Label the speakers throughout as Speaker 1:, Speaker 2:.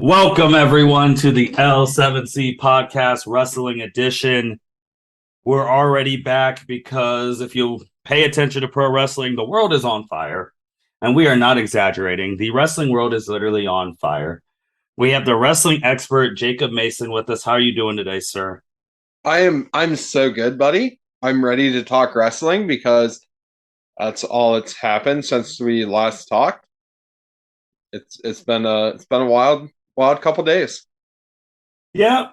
Speaker 1: Welcome, everyone, to the L7C Podcast Wrestling Edition. We're already back because if you pay attention to pro wrestling, the world is on fire. And we are not exaggerating. The wrestling world is literally on fire. We have the wrestling expert, Jacob Mason, with us. How are you doing today, sir?
Speaker 2: I'm so good, buddy. I'm ready to talk wrestling because that's all that's happened since we last talked. It's been a wild couple days.
Speaker 1: Yeah.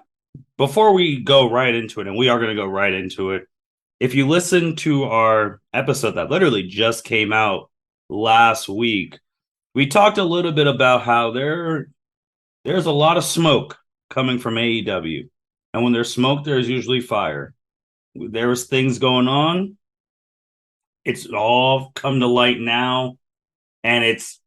Speaker 1: Before we go right into it, and we are going to go right into it, if you listen to our episode that literally just came out last week, we talked a little bit about how there's a lot of smoke coming from AEW. And when there's smoke, there's usually fire. There's things going on. It's all come to light now. And it's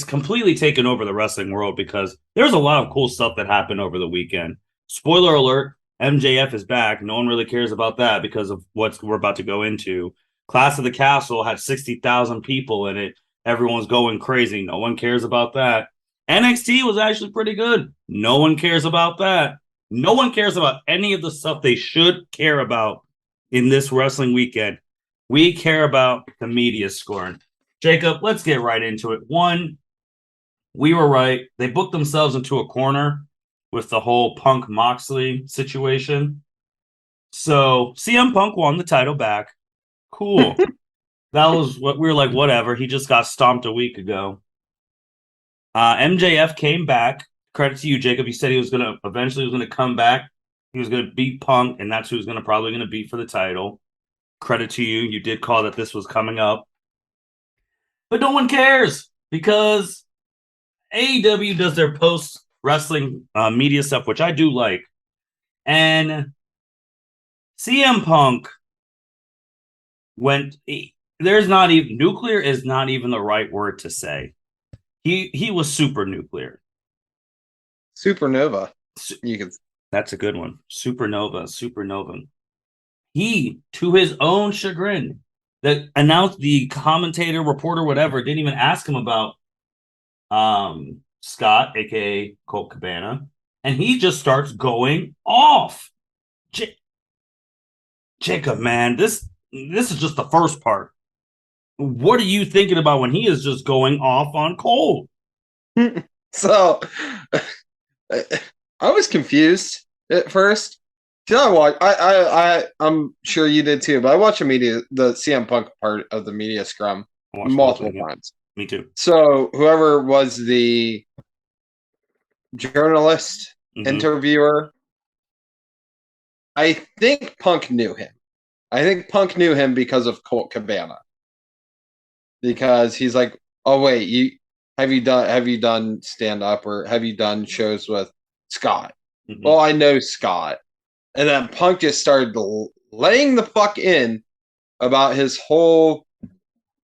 Speaker 1: completely taken over the wrestling world because there's a lot of cool stuff that happened over the weekend. Spoiler alert, MJF is back. No one really cares about that because of what we're about to go into. Clash of the Castle had 60,000 people in it. Everyone's going crazy. No one cares about that. NXT was actually pretty good. No one cares about that. No one cares about any of the stuff they should care about in this wrestling weekend. We care about the media scoring. Jacob, let's get right into it. One, we were right. They booked themselves into a corner with the whole Punk Moxley situation. So CM Punk won the title back. Cool. That was what we were like, whatever. He just got stomped a week ago. MJF came back. Credit to you, Jacob. He said he was gonna come back. He was gonna beat Punk, and that's who he's probably gonna beat for the title. Credit to you. You did call that this was coming up. But no one cares because AEW does their post wrestling media stuff, which I do like. And CM Punk there's not even nuclear is not even the right word to say. He was super nuclear.
Speaker 2: Supernova. You can.
Speaker 1: That's a good one. Supernova. He, to his own chagrin, that announced the commentator, reporter, whatever, didn't even ask him about Scott, aka Colt Cabana, and he just starts going off. Jacob, man, this is just the first part. What are you thinking about when he is just going off on Colt?
Speaker 2: So I was confused at first. I'm sure you did too, but I watched the CM Punk part of the media scrum multiple times.
Speaker 1: Me too.
Speaker 2: So whoever was the journalist, interviewer, I think Punk knew him. I think Punk knew him because of Colt Cabana. Because he's like, oh wait, have you done stand up or have you done shows with Scott? Mm-hmm. Well, I know Scott. And then Punk just started laying the fuck in about his whole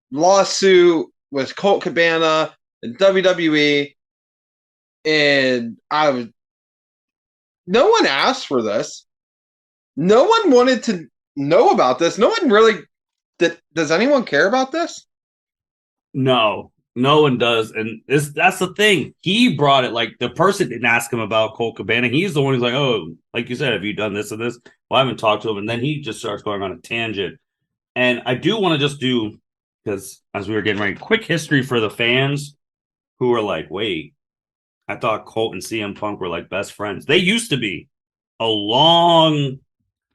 Speaker 2: lawsuit with Colt Cabana and WWE. And no one asked for this. No one wanted to know about this. No one really does anyone care about this?
Speaker 1: No one does. And that's the thing. He brought it, like the person didn't ask him about Colt Cabana. He's the one who's like, oh, like you said, have you done this and this? Well, I haven't talked to him. And then he just starts going on a tangent. And I do want to just do, because as we were getting ready, quick history for the fans who are like, wait, I thought Colt and CM Punk were like best friends. They used to be a long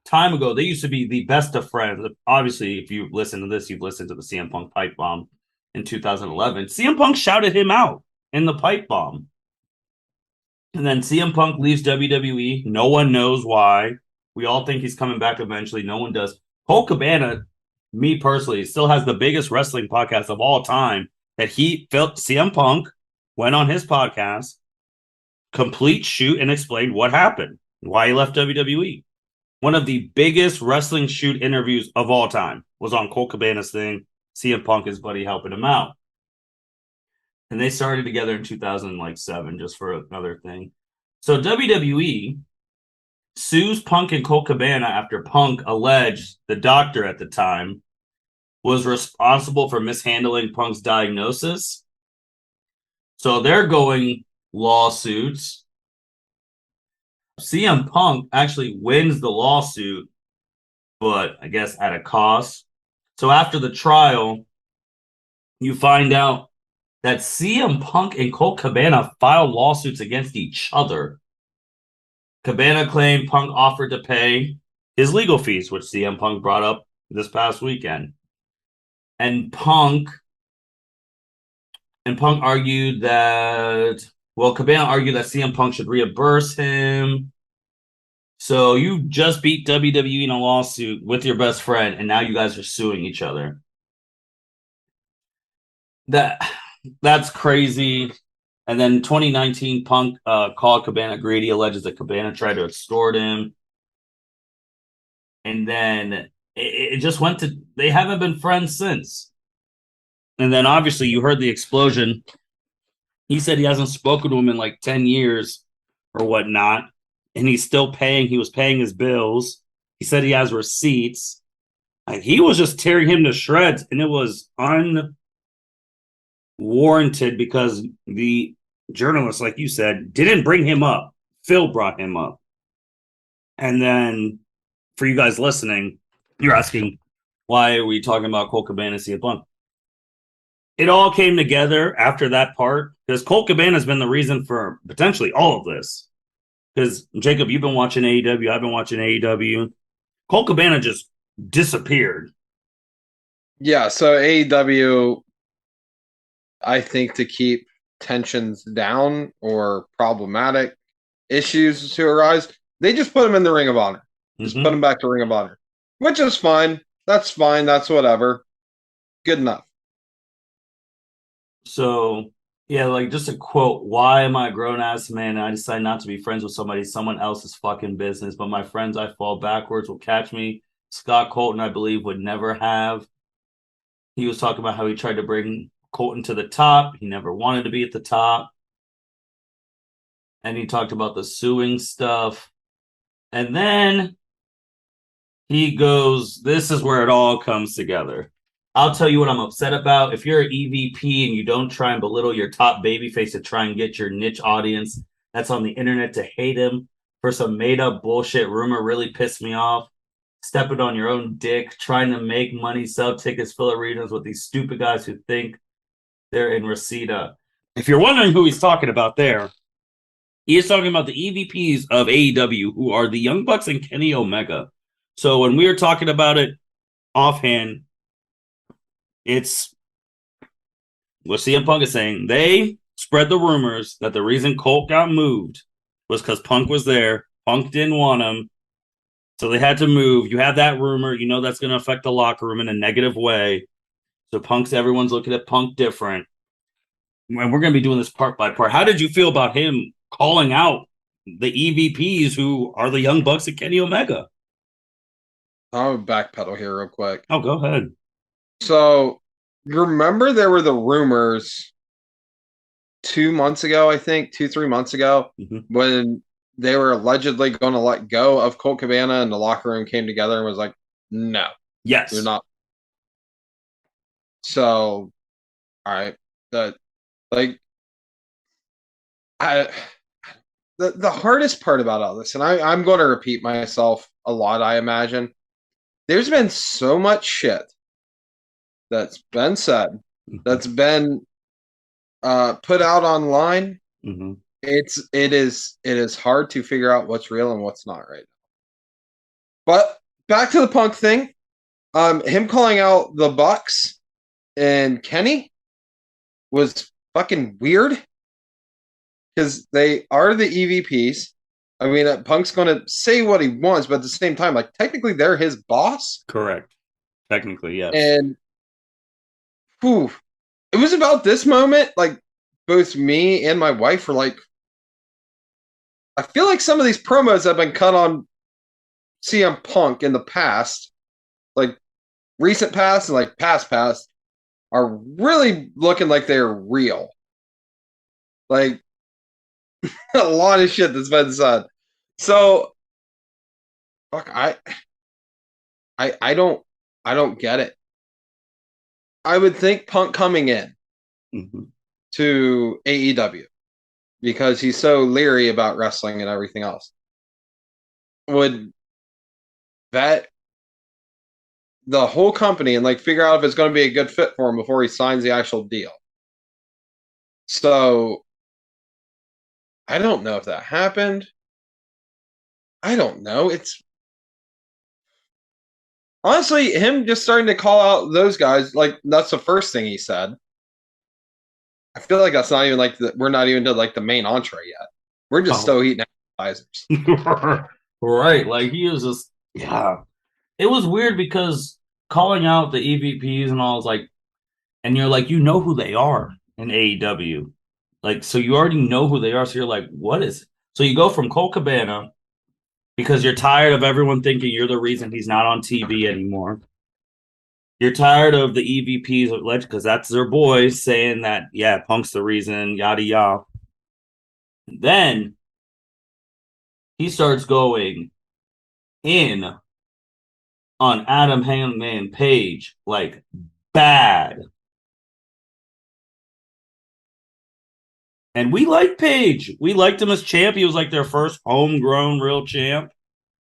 Speaker 1: time ago. They used to be the best of friends. Obviously, if you listen to this, you've listened to the CM Punk pipe bomb in 2011. CM Punk shouted him out in the pipe bomb. And then CM Punk leaves WWE. No one knows why. We all think he's coming back eventually. No one does. Colt Cabana, me personally, still has the biggest wrestling podcast of all time that he felt CM Punk went on his podcast, complete shoot, and explained what happened, why he left WWE. One of the biggest wrestling shoot interviews of all time was on Colt Cabana's thing. CM Punk, his buddy, helping him out. And they started together in 2007, just for another thing. So WWE sues Punk and Colt Cabana after Punk alleged the doctor at the time was responsible for mishandling Punk's diagnosis. So they're going lawsuits. CM Punk actually wins the lawsuit, but I guess at a cost. So after the trial, you find out that CM Punk and Colt Cabana filed lawsuits against each other. Cabana claimed Punk offered to pay his legal fees, which CM Punk brought up this past weekend. And Punk argued that, well, Cabana argued that CM Punk should reimburse him. So you just beat WWE in a lawsuit with your best friend, and now you guys are suing each other. That's crazy. And then 2019, Punk called Cabana greedy, alleges that Cabana tried to extort him. And then it just went to, they haven't been friends since. And then obviously you heard the explosion. He said he hasn't spoken to him in like 10 years or whatnot. And he's still paying. He was paying his bills. He said he has receipts. Like, he was just tearing him to shreds. And it was unwarranted because the journalist, like you said, didn't bring him up. Phil brought him up. And then for you guys listening, you're asking, why are we talking about Colt Cabana and CM Punk? It all came together after that part because Colt Cabana has been the reason for potentially all of this. Because, Jacob, you've been watching AEW. I've been watching AEW. Colt Cabana just disappeared.
Speaker 2: Yeah, so AEW, I think, to keep tensions down or problematic issues to arise, they just put him in the Ring of Honor. Just put him back to Ring of Honor, which is fine. That's fine. That's whatever. Good enough.
Speaker 1: So, yeah, like just a quote, why am I a grown ass man and I decide not to be friends with someone else's fucking business, but my friends I fall backwards will catch me. Scott Colton, I believe, would never have. He was talking about how he tried to bring Colton to the top. He never wanted to be at the top. And he talked about the suing stuff. And then he goes, this is where it all comes together. I'll tell you what I'm upset about. If you're an EVP and you don't try and belittle your top babyface to try and get your niche audience that's on the internet to hate him for some made up bullshit rumor really pissed me off. Stepping on your own dick, trying to make money, sell tickets, fill arenas with these stupid guys who think they're in Reseda. If you're wondering who he's talking about there, he is talking about the EVPs of AEW, who are the Young Bucks and Kenny Omega. So when we were talking about it offhand, it's what CM Punk is saying. They spread the rumors that the reason Colt got moved was because Punk was there. Punk didn't want him. So they had to move. You have that rumor. You know that's going to affect the locker room in a negative way. So everyone's looking at Punk different. And we're going to be doing this part by part. How did you feel about him calling out the EVPs who are the Young Bucks and Kenny Omega?
Speaker 2: I'll backpedal here real quick.
Speaker 1: Oh, go ahead.
Speaker 2: So, remember there were the rumors 2 months ago, I think, 3 months ago, when they were allegedly going to let go of Colt Cabana and the locker room came together and was like, no.
Speaker 1: Yes.
Speaker 2: You're not. So, all right. The hardest part about all this, and I'm going to repeat myself a lot, I imagine, there's been so much shit that's been said, that's been put out online. It is hard to figure out what's real and what's not right now. But back to the Punk thing, him calling out the Bucks and Kenny was fucking weird because they are the EVPs. I mean, Punk's going to say what he wants, but at the same time, like, technically they're his boss.
Speaker 1: Correct. Technically, yes.
Speaker 2: And it was about this moment, like, both me and my wife were like, I feel like some of these promos have been cut on CM Punk in the past, like recent past and like past, are really looking like they're real. Like, a lot of shit that's been said. So, fuck, I don't get it. I would think Punk coming in to AEW, because he's so leery about wrestling and everything else. Would vet the whole company and like figure out if it's going to be a good fit for him before he signs the actual deal. So I don't know if that happened. I don't know. It's honestly him just starting to call out those guys. Like that's the first thing he said. I feel like that's not even like we're not even to like the main entree yet. We're just
Speaker 1: Oh.
Speaker 2: still eating appetizers.
Speaker 1: Right. Like he was just yeah. It was weird because calling out the EVPs and all is like, and you're like, you know who they are in AEW. Like, so you already know who they are. So you're like, what is it? So you go from Colt Cabana because you're tired of everyone thinking you're the reason he's not on TV anymore. You're tired of the EVPs because that's their boys saying that, yeah, Punk's the reason, yada yada. Then he starts going in on Adam Hangman Page like bad. And we like Page. We liked him as champ. He was like their first homegrown real champ.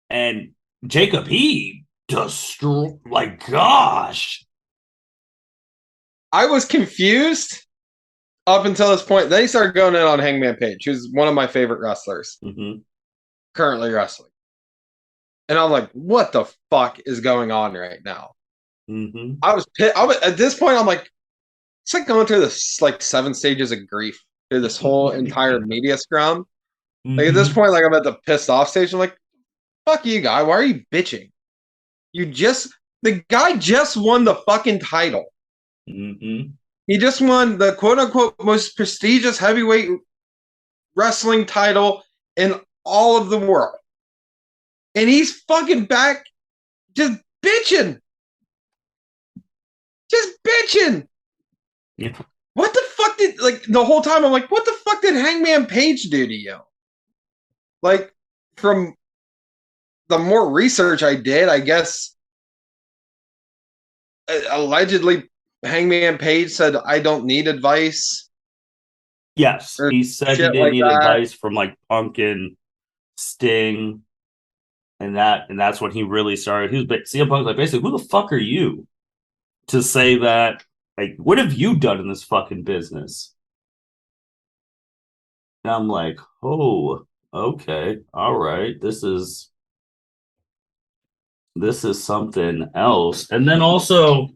Speaker 1: And Jacob, he destroyed, like, gosh.
Speaker 2: I was confused up until this point. Then he started going in on Hangman Page, who's one of my favorite wrestlers currently wrestling. And I'm like, what the fuck is going on right now? I was pissed. At this point, I'm like, it's like going through this like 7 stages of grief through this whole entire media scrum. Like at this point, like I'm at the pissed off stage. I'm like, fuck you, guy. Why are you bitching? The guy just won the fucking title. He just won the quote unquote most prestigious heavyweight wrestling title in all of the world. And he's fucking back just bitching. Just bitching.
Speaker 1: Yeah.
Speaker 2: What the fuck did, like, the whole time I'm like, what the fuck did Hangman Page do to you? Like, from the more research I did, I guess, allegedly, Hangman Page said, I don't need advice.
Speaker 1: Yes, he said he didn't
Speaker 2: like
Speaker 1: need
Speaker 2: that.
Speaker 1: advice from like Punk and Sting, and that's when he really started. He was CM Punk's like basically, who the fuck are you to say that? Like, what have you done in this fucking business? And I'm like, oh, okay, all right, this is something else. And then also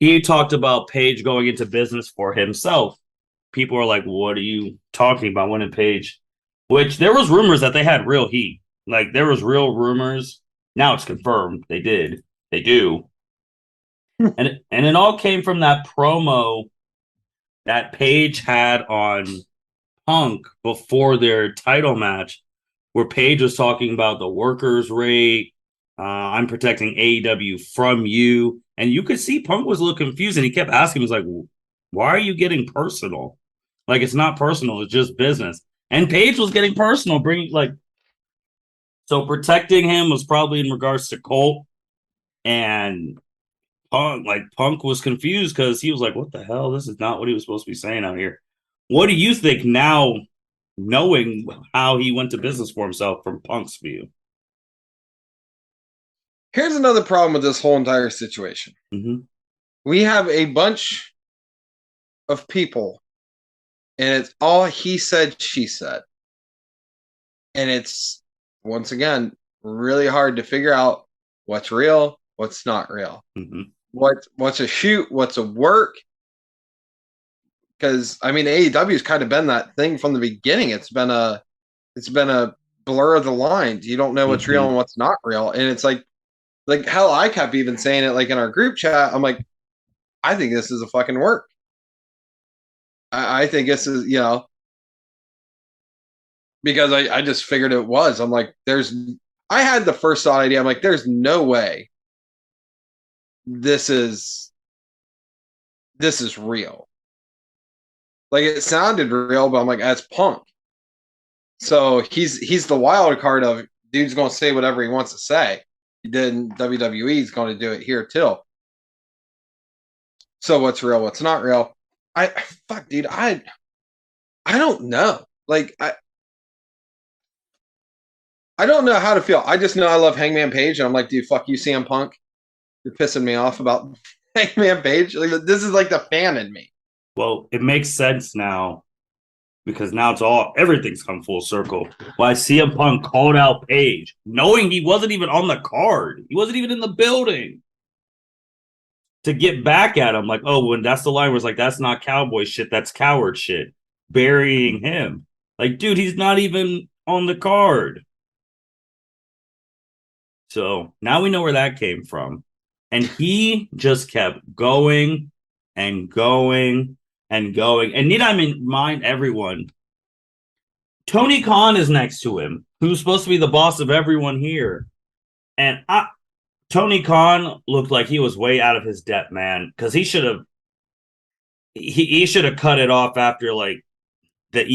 Speaker 1: he talked about Page going into business for himself. People are like, what are you talking about? When in Page, which there was rumors that they had real heat. Like there was real rumors. Now it's confirmed. They did. They do. And it all came from that promo that Page had on Punk before their title match, where Page was talking about the workers' rate. I'm protecting AEW from you. And you could see Punk was a little confused and he kept asking, he was like, why are you getting personal? Like, it's not personal, it's just business. And Page was getting personal, bringing, like, so protecting him was probably in regards to Colt. And Punk was confused because he was like, what the hell? This is not what he was supposed to be saying out here. What do you think now, knowing how he went to business for himself from Punk's view?
Speaker 2: Here's another problem with this whole entire situation. We have a bunch of people, and it's all he said, she said. And it's, once again, really hard to figure out what's real, what's not real. What's a shoot, what's a work. Because, I mean, AEW has kind of been that thing from the beginning. It's been a blur of the lines. You don't know what's real and what's not real. And it's like hell, I kept even saying it like in our group chat. I'm like, I think this is a fucking work. I think this is, because I just figured it was. I'm like, I had the first thought idea. I'm like, there's no way this is real. Like it sounded real, but I'm like, that's Punk. So he's the wild card of dude's going to say whatever he wants to say. He did in WWE. He's going to do it here too. So what's real? What's not real? Fuck, dude. I don't know. Like I don't know how to feel. I just know I love Hangman Page, and I'm like, dude, fuck you, CM Punk. You're pissing me off about Hangman Page. Like, this is like the fan in me.
Speaker 1: Well, it makes sense now because now everything's come full circle. Why CM Punk called out Page, knowing he wasn't even on the card, he wasn't even in the building, to get back at him. Like, oh, when that's the line where it's like, that's not cowboy shit, that's coward shit, burying him. Like, dude, he's not even on the card. So now we know where that came from. And he just kept going and going and going. And need I remind everyone, Tony Khan is next to him, who's supposed to be the boss of everyone here. And Tony Khan looked like he was way out of his depth, man, because he should have cut it off after like the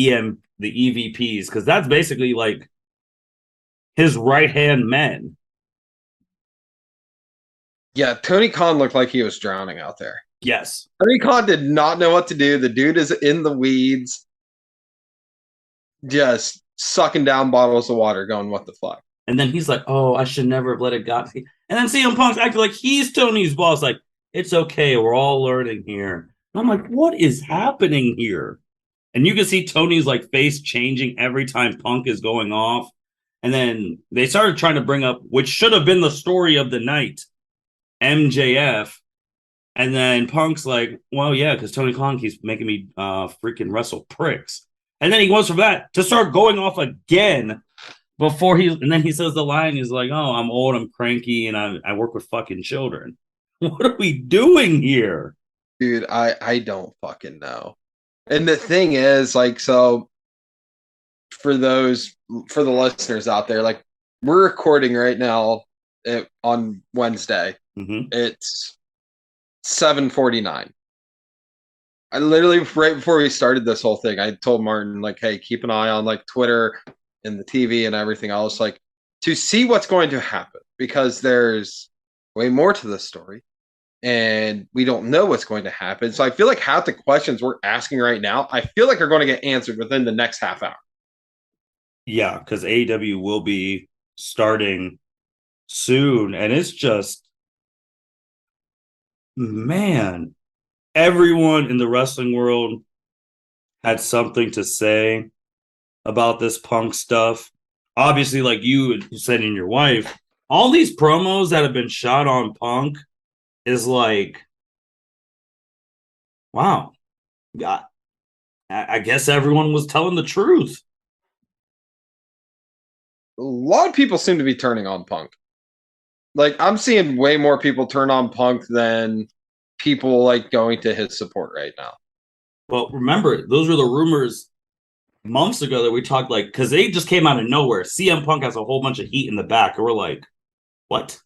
Speaker 1: EVPs, because that's basically like his right hand men.
Speaker 2: Yeah, Tony Khan looked like he was drowning out there.
Speaker 1: Yes.
Speaker 2: Tony Khan did not know what to do. The dude is in the weeds, just sucking down bottles of water, going, what the fuck?
Speaker 1: And then he's like, oh, I should never have let it got me. And then CM Punk's acting like he's Tony's boss. Like, it's okay. We're all learning here. And I'm like, what is happening here? And you can see Tony's like face changing every time Punk is going off. And then they started trying to bring up, which should have been the story of the night, MJF. And then Punk's like, well, yeah, because Tony Khan keeps making me freaking wrestle pricks. And then he goes from that to start going off again and then he says the line, he's like, oh, I'm old, I'm cranky, and I work with fucking children. What are we doing here?
Speaker 2: Dude, I don't fucking know. And the thing is, like, so for the listeners out there, like, we're recording right now on Wednesday.
Speaker 1: Mm-hmm.
Speaker 2: It's 7:49. I literally, right before we started this whole thing, I told Martin, like, hey, keep an eye on like Twitter and the TV and everything else, like, to see what's going to happen, because there's way more to this story and we don't know what's going to happen. So I feel like half the questions we're asking right now, I feel like are going to get answered within the next half hour.
Speaker 1: Yeah, because AEW will be starting soon. And it's just, man, everyone in the wrestling world had something to say about this Punk stuff. Obviously, like you said and your wife, all these promos that have been shot on Punk is like, wow, yeah, I guess everyone was telling the truth.
Speaker 2: A lot of people seem to be turning on Punk. Like, I'm seeing way more people turn on Punk than people like going to his support right now.
Speaker 1: Well, remember, those were the rumors months ago that we talked, like, because they just came out of nowhere. CM Punk has a whole bunch of heat in the back, and we're like, what?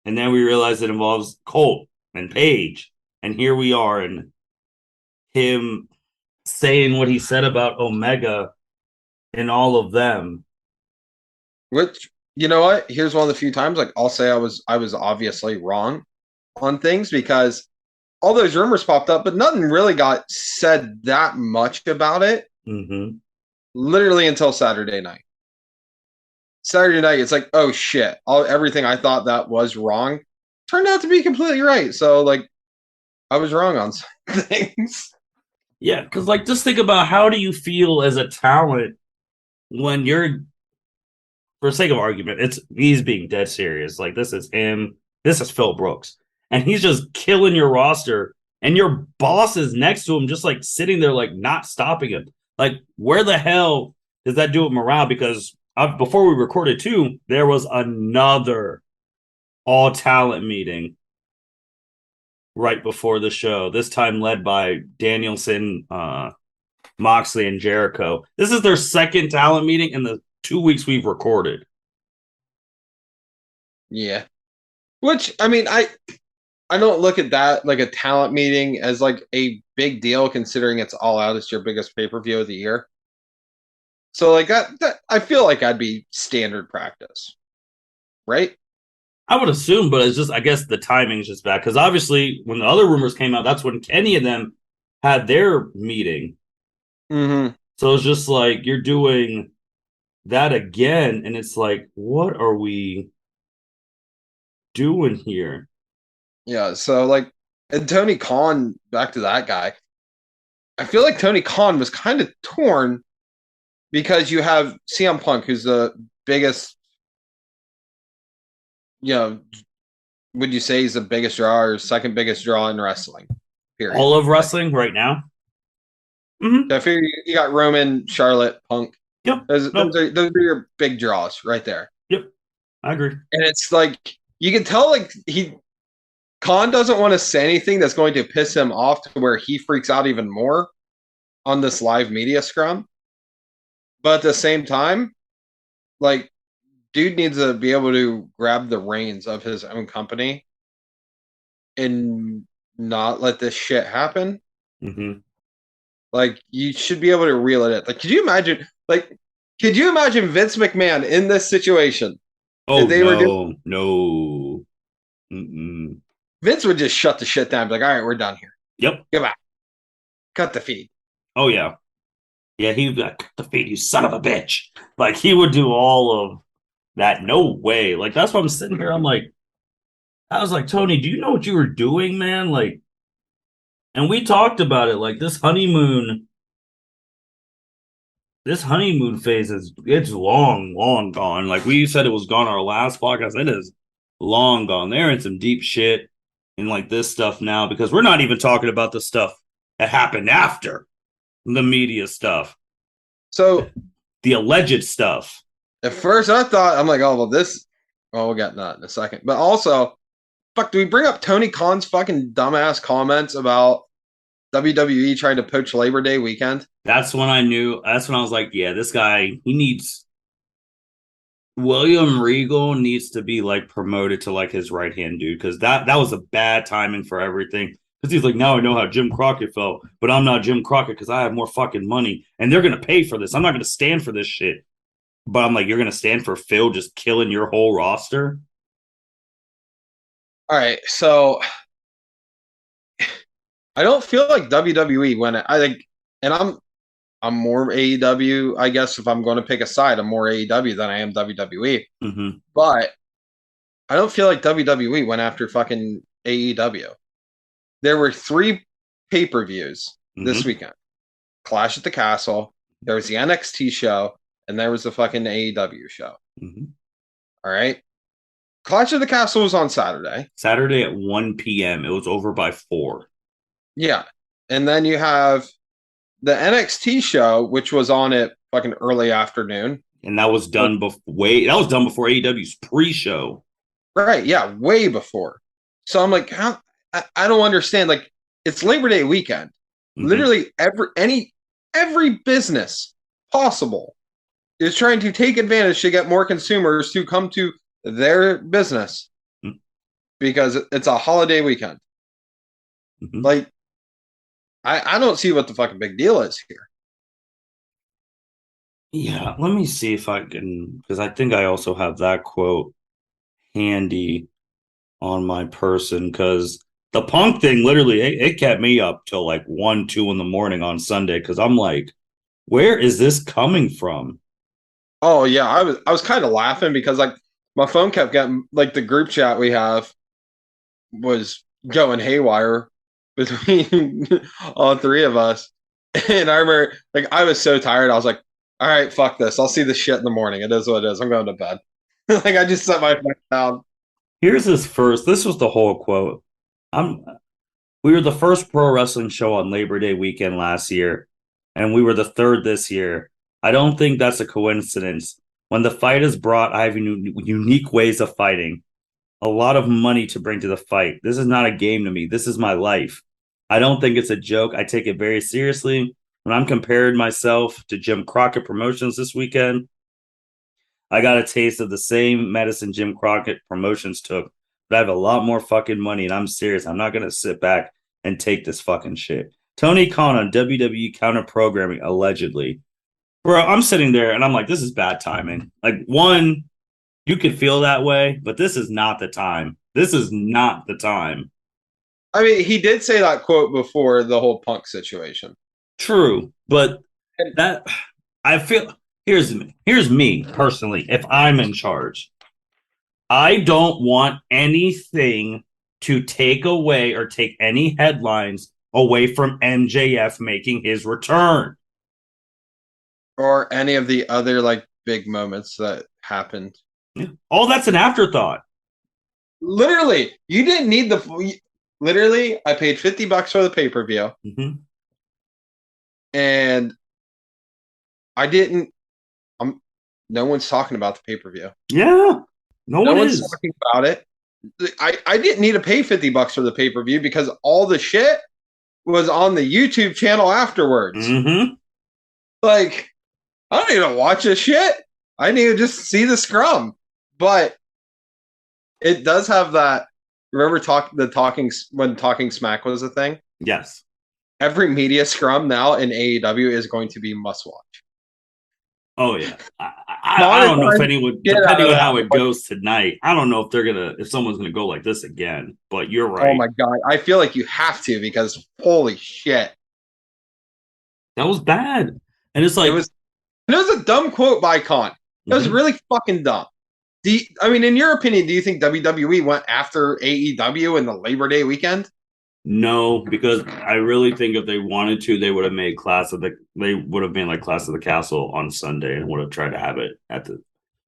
Speaker 1: And then we realized it involves Colt and Page, and here we are, and him saying what he said about Omega and all of them.
Speaker 2: Which, you know what? Here's one of the few times, like, I'll say I was obviously wrong on things, because all those rumors popped up, but nothing really got said that much about it.
Speaker 1: Mm-hmm.
Speaker 2: Literally until Saturday night. Saturday night, it's like, oh shit! Everything I thought that was wrong turned out to be completely right. So, like, I was wrong on some things.
Speaker 1: Yeah, because, like, just think about, how do you feel as a talent when you're, for sake of argument, he's being dead serious. Like, this is him. This is Phil Brooks. And he's just killing your roster. And your boss is next to him, just, like, sitting there, like, not stopping him. Like, where the hell does that do with morale? Because before we recorded, too, there was another all-talent meeting right before the show, this time led by Danielson, Moxley, and Jericho. This is their second talent meeting in the 2 weeks we've recorded.
Speaker 2: Yeah. Which, I mean, I don't look at that like a talent meeting as like a big deal, considering it's All Out. It's your biggest pay-per-view of the year. So, like, that I feel like I'd be standard practice, right?
Speaker 1: I would assume, but it's just, I guess the timing is just bad, because obviously when the other rumors came out, that's when Kenny and them had their meeting.
Speaker 2: Mm-hmm.
Speaker 1: So it's just like you're doing that again, and it's like, what are we doing here?
Speaker 2: Yeah, so like, and Tony Khan, back to that guy. I feel like Tony Khan was kind of torn because you have CM Punk, who's the biggest, you know, would you say he's the biggest draw or second biggest draw in wrestling? Period.
Speaker 1: All of
Speaker 2: Like,
Speaker 1: wrestling right now. Mm-hmm.
Speaker 2: so I figure you got Roman, Charlotte, Punk.
Speaker 1: Yep.
Speaker 2: Those
Speaker 1: Nope.
Speaker 2: are those are your big draws right there.
Speaker 1: Yep. I agree.
Speaker 2: And it's like you can tell like he Khan doesn't want to say anything that's going to piss him off to where he freaks out even more on this live media scrum. But at the same time, like dude needs to be able to grab the reins of his own company and not let this shit happen.
Speaker 1: Mm-hmm.
Speaker 2: Like you should be able to reel it in. Like, could you imagine Vince McMahon in this situation
Speaker 1: Oh
Speaker 2: if they were doing?
Speaker 1: no, no. Mm-mm.
Speaker 2: Vince would just shut the shit down. Be like, all right, we're done here.
Speaker 1: Yep.
Speaker 2: Goodbye. Cut the feed.
Speaker 1: Oh yeah. Yeah, he'd be like, the feed, you son of a bitch. Like he would do all of that. No way. Like that's why I'm sitting here. I was like, Tony, do you know what you were doing, man? Like, and we talked about it. Like this honeymoon phase is it's long, long gone. Like we said it was gone our last podcast. It is long gone. They're in some deep shit and like this stuff now because we're not even talking about the stuff that happened after the media stuff,
Speaker 2: So
Speaker 1: the alleged stuff.
Speaker 2: at first I thought I'm like, oh well, this. Oh, we'll get that in a second. But also, fuck, do we bring up Tony Khan's fucking dumbass comments about WWE trying to poach Labor Day weekend?
Speaker 1: That's when I knew. That's when I was like, yeah, this guy, he needs William Regal needs to be like promoted to like his right hand dude because that was a bad timing for everything. Because he's like, now I know how Jim Crockett felt, but I'm not Jim Crockett because I have more fucking money and they're gonna pay for this. I'm not gonna stand for this shit. But I'm like, you're gonna stand for Phil just killing your whole roster?
Speaker 2: All right, so I don't feel like WWE when I think, and I'm more AEW. I guess if I'm going to pick a side, I'm more AEW than I am WWE.
Speaker 1: Mm-hmm.
Speaker 2: But I don't feel like WWE went after fucking AEW. There were three pay-per-views this
Speaker 1: Mm-hmm.
Speaker 2: weekend: Clash at the Castle, there was the NXT show, and there was the fucking AEW show.
Speaker 1: Mm-hmm.
Speaker 2: All right, Clash at the Castle was on Saturday.
Speaker 1: Saturday at 1 p.m. It was over by 4.
Speaker 2: Yeah, and then you have the NXT show, which was on at fucking early afternoon.
Speaker 1: And that was done before AEW's pre-show.
Speaker 2: Right, yeah, way before. So I'm like, how? I don't understand. Like, it's Labor Day weekend.
Speaker 1: Mm-hmm.
Speaker 2: Literally every business possible is trying to take advantage to get more consumers to come to their business because it's a holiday weekend.
Speaker 1: Mm-hmm.
Speaker 2: Like, I don't see what the fucking big deal is here.
Speaker 1: Yeah, let me see if I can, because I think I also have that quote handy on my person. Because the punk thing, literally, it kept me up till like 1, 2 in the morning on Sunday. Because I'm like, where is this coming from?
Speaker 2: Oh yeah, I was kind of laughing because like my phone kept getting like the group chat we have was going haywire between all three of us. And I remember, like, I was so tired. I was like, all right, fuck this. I'll see the shit in the morning. It is what it is. I'm going to bed. Like, I just set my phone down.
Speaker 1: Here's his first. This was the whole quote. I'm. We were the first pro wrestling show on Labor Day weekend last year, and we were the third this year. I don't think that's a coincidence. When the fight is brought, I have unique ways of fighting. A lot of money to bring to the fight. This is not a game to me. This is my life. I don't think it's a joke. I take it very seriously. When I'm comparing myself to Jim Crockett Promotions this weekend, I got a taste of the same medicine Jim Crockett Promotions took, but I have a lot more fucking money, and I'm serious. I'm not gonna sit back and take this fucking shit. Tony Khan on WWE counter programming allegedly, bro. I'm sitting there and I'm like, this is bad timing. Like one, you could feel that way, but this is not the time. This is not the time.
Speaker 2: I mean, he did say that quote before the whole Punk situation.
Speaker 1: True, but that I feel here's me personally. If I'm in charge, I don't want anything to take away or take any headlines away from MJF making his return.
Speaker 2: Or any of the other like big moments that happened.
Speaker 1: Yeah. All that's an afterthought.
Speaker 2: Literally, you didn't need the. Literally, I paid $50 for the pay per view, and I didn't. No one's talking about the pay per view.
Speaker 1: Yeah, no one
Speaker 2: one's
Speaker 1: is.
Speaker 2: talking about it. I didn't need to pay $50 for the pay per view because all the shit was on the YouTube channel afterwards. Like, I don't need to watch this shit. I need to just see the scrum. But it does have that. Remember when talking smack was a thing?
Speaker 1: Yes.
Speaker 2: Every media scrum now in AEW is going to be must watch.
Speaker 1: Oh yeah. I don't know if anyone, depending on how it goes tonight, I don't know if someone's gonna go like this again. But you're right.
Speaker 2: Oh my god, I feel like you have to because holy shit,
Speaker 1: that was bad. And it's like
Speaker 2: it was a dumb quote by Khan. It was really fucking dumb. I mean, in your opinion, do you think WWE went after AEW in the Labor Day weekend?
Speaker 1: No, because I really think if they wanted to, they would have made they would have been like Class of the Castle on Sunday and would have tried to have it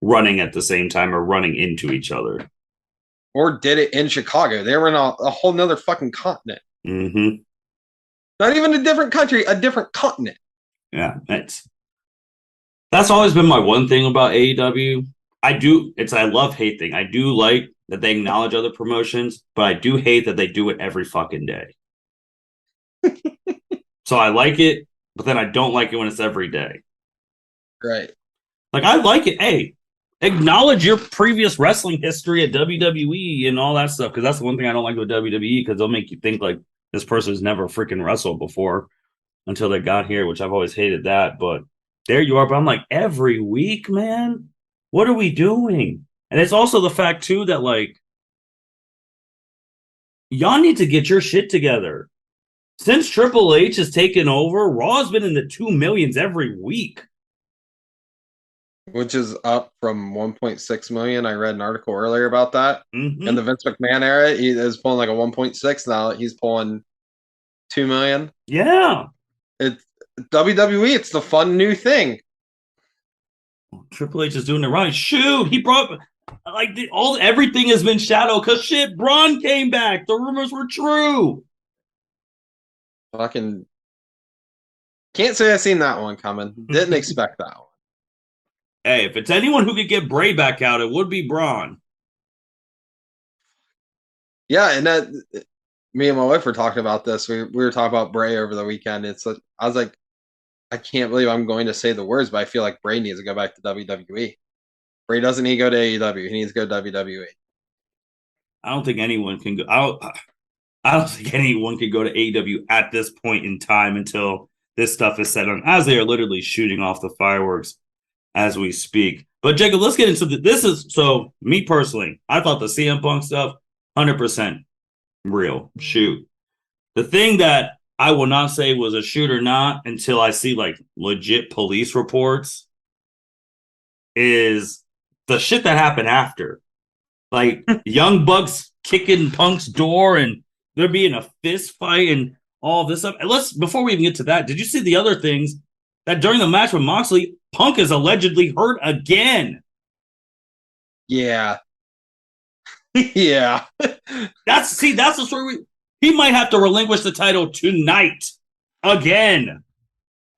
Speaker 1: running at the same time or running into each other.
Speaker 2: Or did it in Chicago? They were in a whole nother fucking continent. Not even a different country, a different continent.
Speaker 1: Yeah, that's always been my one thing about AEW. I love hate thing. I do like that they acknowledge other promotions, but I do hate that they do it every fucking day. So I like it, but then I don't like it when it's every day.
Speaker 2: Right.
Speaker 1: Like I like it. Hey, acknowledge your previous wrestling history at WWE and all that stuff, because that's the one thing I don't like with WWE, because they'll make you think like this person's never freaking wrestled before until they got here, which I've always hated that. But there you are. But I'm like, every week, man, what are we doing? And it's also the fact too that like y'all need to get your shit together. Since Triple H has taken over, Raw's been in the 2 millions every week.
Speaker 2: Which is up from 1.6 million. I read an article earlier about that. In the Vince McMahon era, he is pulling like a 1.6 now. He's pulling 2 million.
Speaker 1: Yeah.
Speaker 2: It's WWE. It's the fun new thing.
Speaker 1: Triple H is doing it right. Shoot, he brought like everything has been shadow because shit. Braun came back. The rumors were true.
Speaker 2: Fucking can't say I seen that one coming. Didn't expect that one.
Speaker 1: Hey, if it's anyone who could get Bray back out, it would be Braun.
Speaker 2: Yeah, and that me and my wife were talking about this. We were talking about Bray over the weekend. I was like, I can't believe I'm going to say the words, but I feel like Bray needs to go back to WWE. Bray doesn't need to go to AEW. He needs to go to WWE.
Speaker 1: I don't think anyone can go. I don't think anyone can go to AEW at this point in time until this stuff is set on, as they are literally shooting off the fireworks as we speak. But Jacob, let's get into this. Is so me personally, I thought the CM Punk stuff 100% real. Shoot. The thing that I will not say was a shoot or not until I see like legit police reports is the shit that happened after. Like Young Bucks kicking Punk's door and there being a fist fight and all this stuff. And before we even get to that, did you see the other things that during the match with Moxley, Punk is allegedly hurt again?
Speaker 2: Yeah. Yeah.
Speaker 1: That's the story. He might have to relinquish the title tonight again.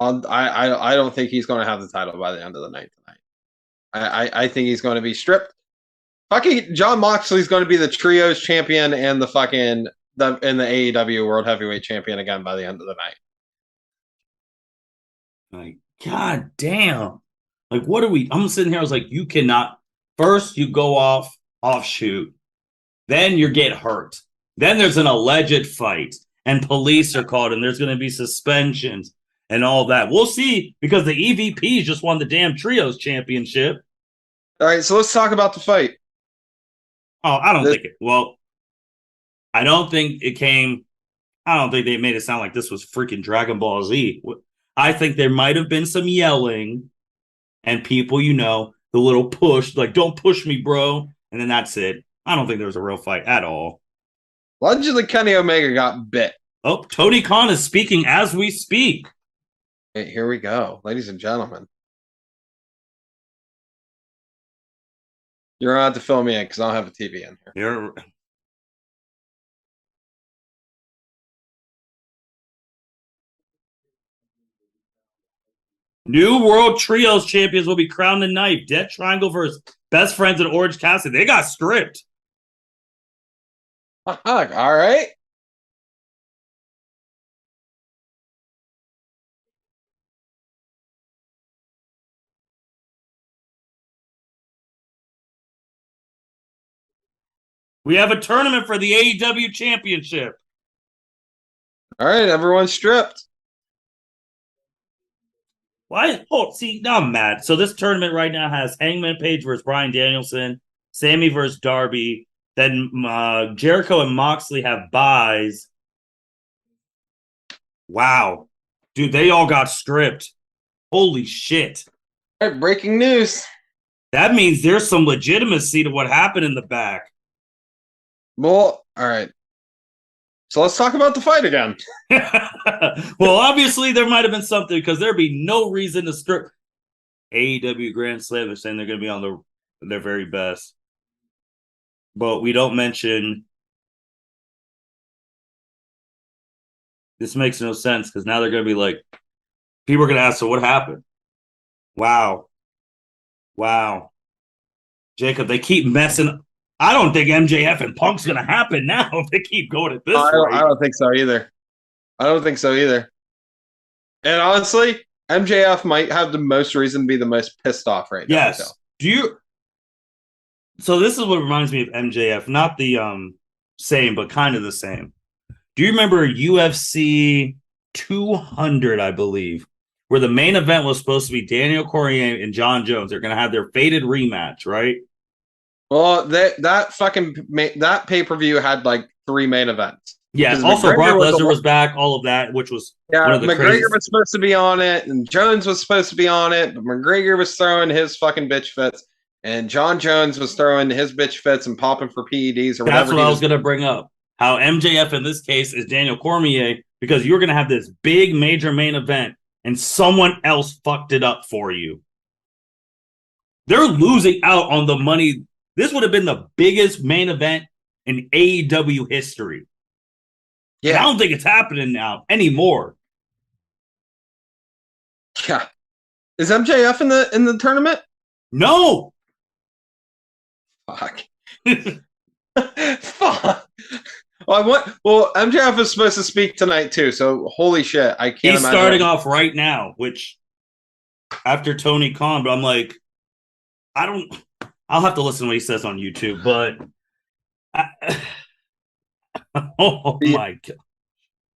Speaker 2: I don't think he's going to have the title by the end of the night tonight. I think he's going to be stripped. Fucking John Moxley's going to be the trios champion and the AEW World Heavyweight Champion again by the end of the night.
Speaker 1: Like, god damn. Like, what are we? I'm sitting here, I was like, you cannot. First, you go offshoot. Then you get hurt. Then there's an alleged fight, and police are called, and there's going to be suspensions and all that. We'll see, because the EVPs just won the damn Trios Championship.
Speaker 2: All right, so let's talk about the fight.
Speaker 1: Oh, I don't think it. Well, I don't think it came. I don't think they made it sound like this was freaking Dragon Ball Z. I think there might have been some yelling and people, the little push, like, don't push me, bro. And then that's it. I don't think there was a real fight at all.
Speaker 2: Allegedly, Kenny Omega got bit.
Speaker 1: Oh, Tony Khan is speaking as we speak.
Speaker 2: Hey, here we go, ladies and gentlemen. You're going to have to fill me in because I don't have a TV in here.
Speaker 1: You're... New World Trios champions will be crowned tonight. Death Triangle versus Best Friends in Orange Cassidy. They got stripped.
Speaker 2: All right.
Speaker 1: We have a tournament for the AEW championship.
Speaker 2: All right, everyone's stripped.
Speaker 1: Why? Oh, see, now I'm mad. So this tournament right now has Hangman Page versus Bryan Danielson, Sammy versus Darby. Then Jericho and Moxley have buys. Wow. Dude, they all got stripped. Holy shit.
Speaker 2: All right, breaking news.
Speaker 1: That means there's some legitimacy to what happened in the back.
Speaker 2: Well, all right. So let's talk about the fight again.
Speaker 1: Well, obviously there might have been something because there'd be no reason to strip. AEW Grand Slam is saying they're going to be on their very best. But we don't mention. This makes no sense because now they're going to be like, people are going to ask, so what happened? Wow. Jacob, they keep messing. I don't think MJF and Punk's going to happen now if they keep going at this rate.
Speaker 2: I don't think so either. And honestly, MJF might have the most reason to be the most pissed off right now.
Speaker 1: Yes. So this is what reminds me of MJF, not the same, but kind of the same. Do you remember UFC 200, I believe, where the main event was supposed to be Daniel Cormier and John Jones? They're going to have their fated rematch, right?
Speaker 2: Well, that pay-per-view had like 3 main events.
Speaker 1: Yeah, also Brock Lesnar was back, all of that, which was one of the
Speaker 2: McGregor
Speaker 1: craziest.
Speaker 2: was supposed to be on it, and Jones was supposed to be on it, but McGregor was throwing his fucking bitch fits, and John Jones was throwing his bitch fits and popping for PEDs or whatever.
Speaker 1: That's what I was going to bring up. How MJF in this case is Daniel Cormier, because you're going to have this big major main event, and someone else fucked it up for you. They're losing out on the money. This would have been the biggest main event in AEW history. Yeah, I don't think it's happening now anymore.
Speaker 2: Yeah, is MJF in the tournament?
Speaker 1: No.
Speaker 2: Fuck. Fuck. Well, MJF is supposed to speak tonight too, so holy shit, I can't.
Speaker 1: He's starting off right now, which after Tony Khan, but I'm like, I'll have to listen to what he says on YouTube, but oh my god.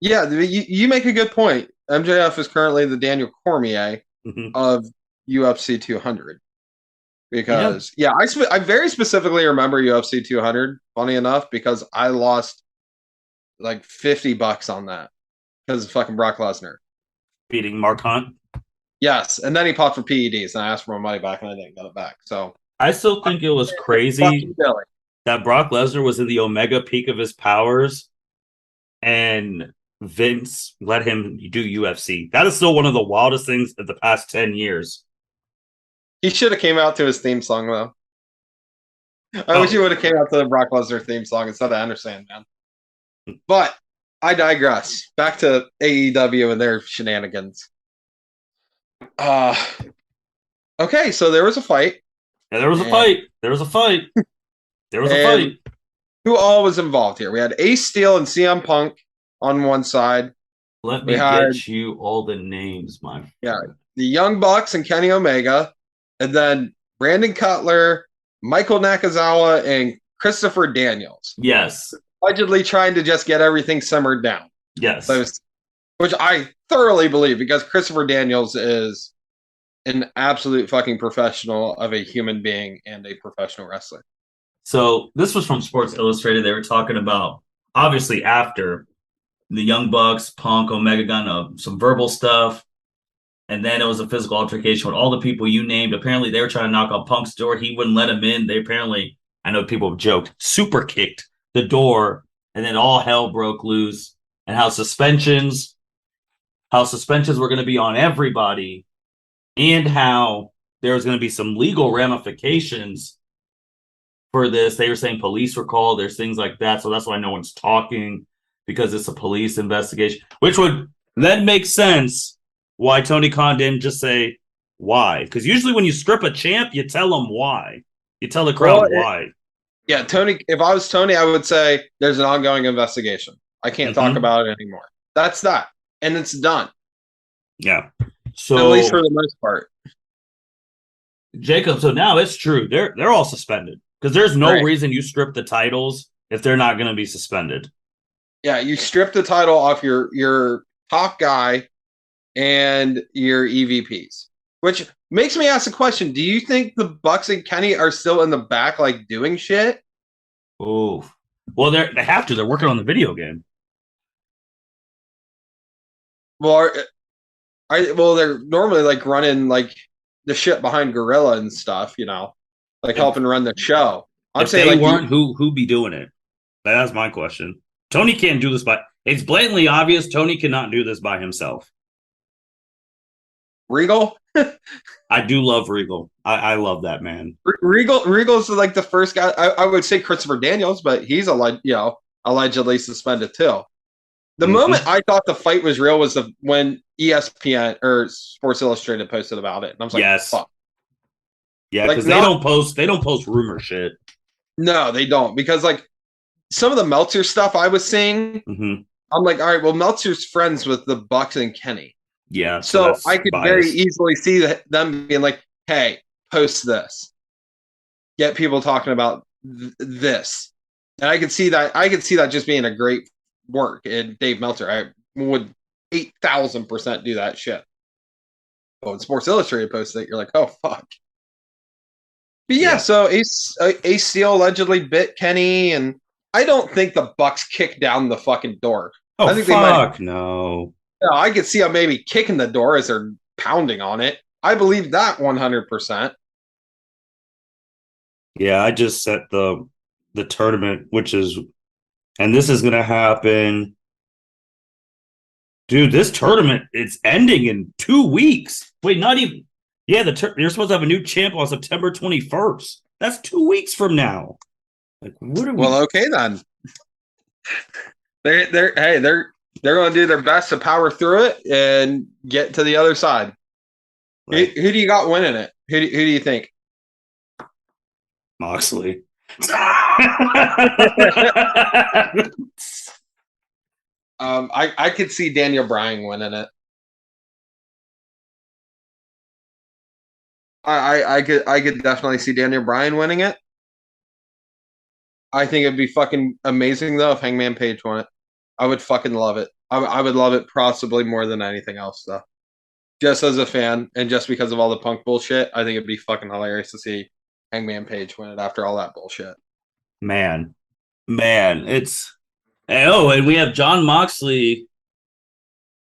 Speaker 2: Yeah, you make a good point. MJF is currently the Daniel Cormier of UFC 200. Because I very specifically remember UFC 200, funny enough, because I lost like $50 on that because of fucking Brock Lesnar
Speaker 1: beating Mark Hunt.
Speaker 2: Yes, and then he popped for PEDs, and I asked for my money back, and I didn't get it back. So
Speaker 1: I still think it was crazy that Brock Lesnar was in the omega peak of his powers, and Vince let him do UFC. That is still one of the wildest things of the past 10 years.
Speaker 2: He should have came out to his theme song, though. I wish he would have came out to the Brock Lesnar theme song instead of Anderson, man. But I digress. Back to AEW and their shenanigans. Okay, so there was a fight.
Speaker 1: Yeah, there was a fight. There was a fight.
Speaker 2: Who all was involved here? We had Ace Steel and CM Punk on one side.
Speaker 1: Let me get you all the names, my friend.
Speaker 2: Yeah, the Young Bucks and Kenny Omega, and then Brandon Cutler, Michael Nakazawa, and Christopher Daniels.
Speaker 1: Yes.
Speaker 2: Allegedly trying to just get everything simmered down.
Speaker 1: Yes.
Speaker 2: Which I thoroughly believe, because Christopher Daniels is an absolute fucking professional of a human being and a professional wrestler.
Speaker 1: So this was from Sports Illustrated. They were talking about, obviously, after the Young Bucks, Punk, Omega got some verbal stuff. And then it was a physical altercation with all the people you named. Apparently, they were trying to knock on Punk's door. He wouldn't let him in. They apparently, I know people have joked, super kicked the door, and then all hell broke loose. And how suspensions were going to be on everybody, and how there was going to be some legal ramifications for this. They were saying police were called. There's things like that. So that's why no one's talking, because it's a police investigation, which would then make sense why Tony Khan didn't just say why. Because usually when you strip a champ, you tell them why. You tell the crowd why.
Speaker 2: Yeah, Tony, if I was Tony, I would say there's an ongoing investigation. I can't talk about it anymore. That's that. And it's done.
Speaker 1: Yeah. So
Speaker 2: at least for the most part.
Speaker 1: Jacob, so now it's true. They're all suspended. Because there's no reason you strip the titles if they're not going to be suspended.
Speaker 2: Yeah, you strip the title off your top guy and your EVPs, which makes me ask a question. Do you think the Bucks and Kenny are still in the back, like, doing shit?
Speaker 1: Oh, well, they have to. They're working on the video game.
Speaker 2: Well, they're normally, like, running, like, the shit behind Gorilla and stuff, you know, like helping run the show.
Speaker 1: I'm saying, like, weren't, who be doing it? That's my question. Tony can't do this it's blatantly obvious Tony cannot do this by himself.
Speaker 2: Regal?
Speaker 1: I do love Regal. I love that man.
Speaker 2: Regal's like the first guy. I would say Christopher Daniels, but he's allegedly suspended too. The moment I thought the fight was real was when ESPN or Sports Illustrated posted about it, and I was like,
Speaker 1: yes.
Speaker 2: Fuck.
Speaker 1: Yeah, because like, they don't post rumor shit.
Speaker 2: No, they don't, because like some of the Meltzer stuff I was seeing, I'm like, all right, well, Meltzer's friends with the Bucks and Kenny.
Speaker 1: Yeah.
Speaker 2: So I could very easily see them being like, hey, post this. Get people talking about this. And I could see that just being a great work. And Dave Meltzer, I would 8,000% do that shit. But when Sports Illustrated posted it, you're like, oh, fuck. But yeah, so Ace Steel allegedly bit Kenny, and I don't think the Bucks kicked down the fucking door.
Speaker 1: Oh,
Speaker 2: I think
Speaker 1: fuck no.
Speaker 2: Yeah, I could see them maybe kicking the door as they're pounding on it. I believe that 100%.
Speaker 1: Yeah, I just set the tournament, which is, and this is going to happen. Dude, this tournament, it's ending in 2 weeks. Wait, not even. Yeah, you're supposed to have a new champ on September 21st. That's 2 weeks from now. Like, what are we?
Speaker 2: Well, okay then. They're going to do their best to power through it and get to the other side. Right. Who do you got winning it? Who do you think?
Speaker 1: Moxley.
Speaker 2: I could see Daniel Bryan winning it. I could definitely see Daniel Bryan winning it. I think it'd be fucking amazing though if Hangman Page won it. I would fucking love it. I would love it possibly more than anything else though. Just as a fan and just because of all the Punk bullshit, I think it'd be fucking hilarious to see Hangman Page win it after all that bullshit.
Speaker 1: Man, it's and we have Jon Moxley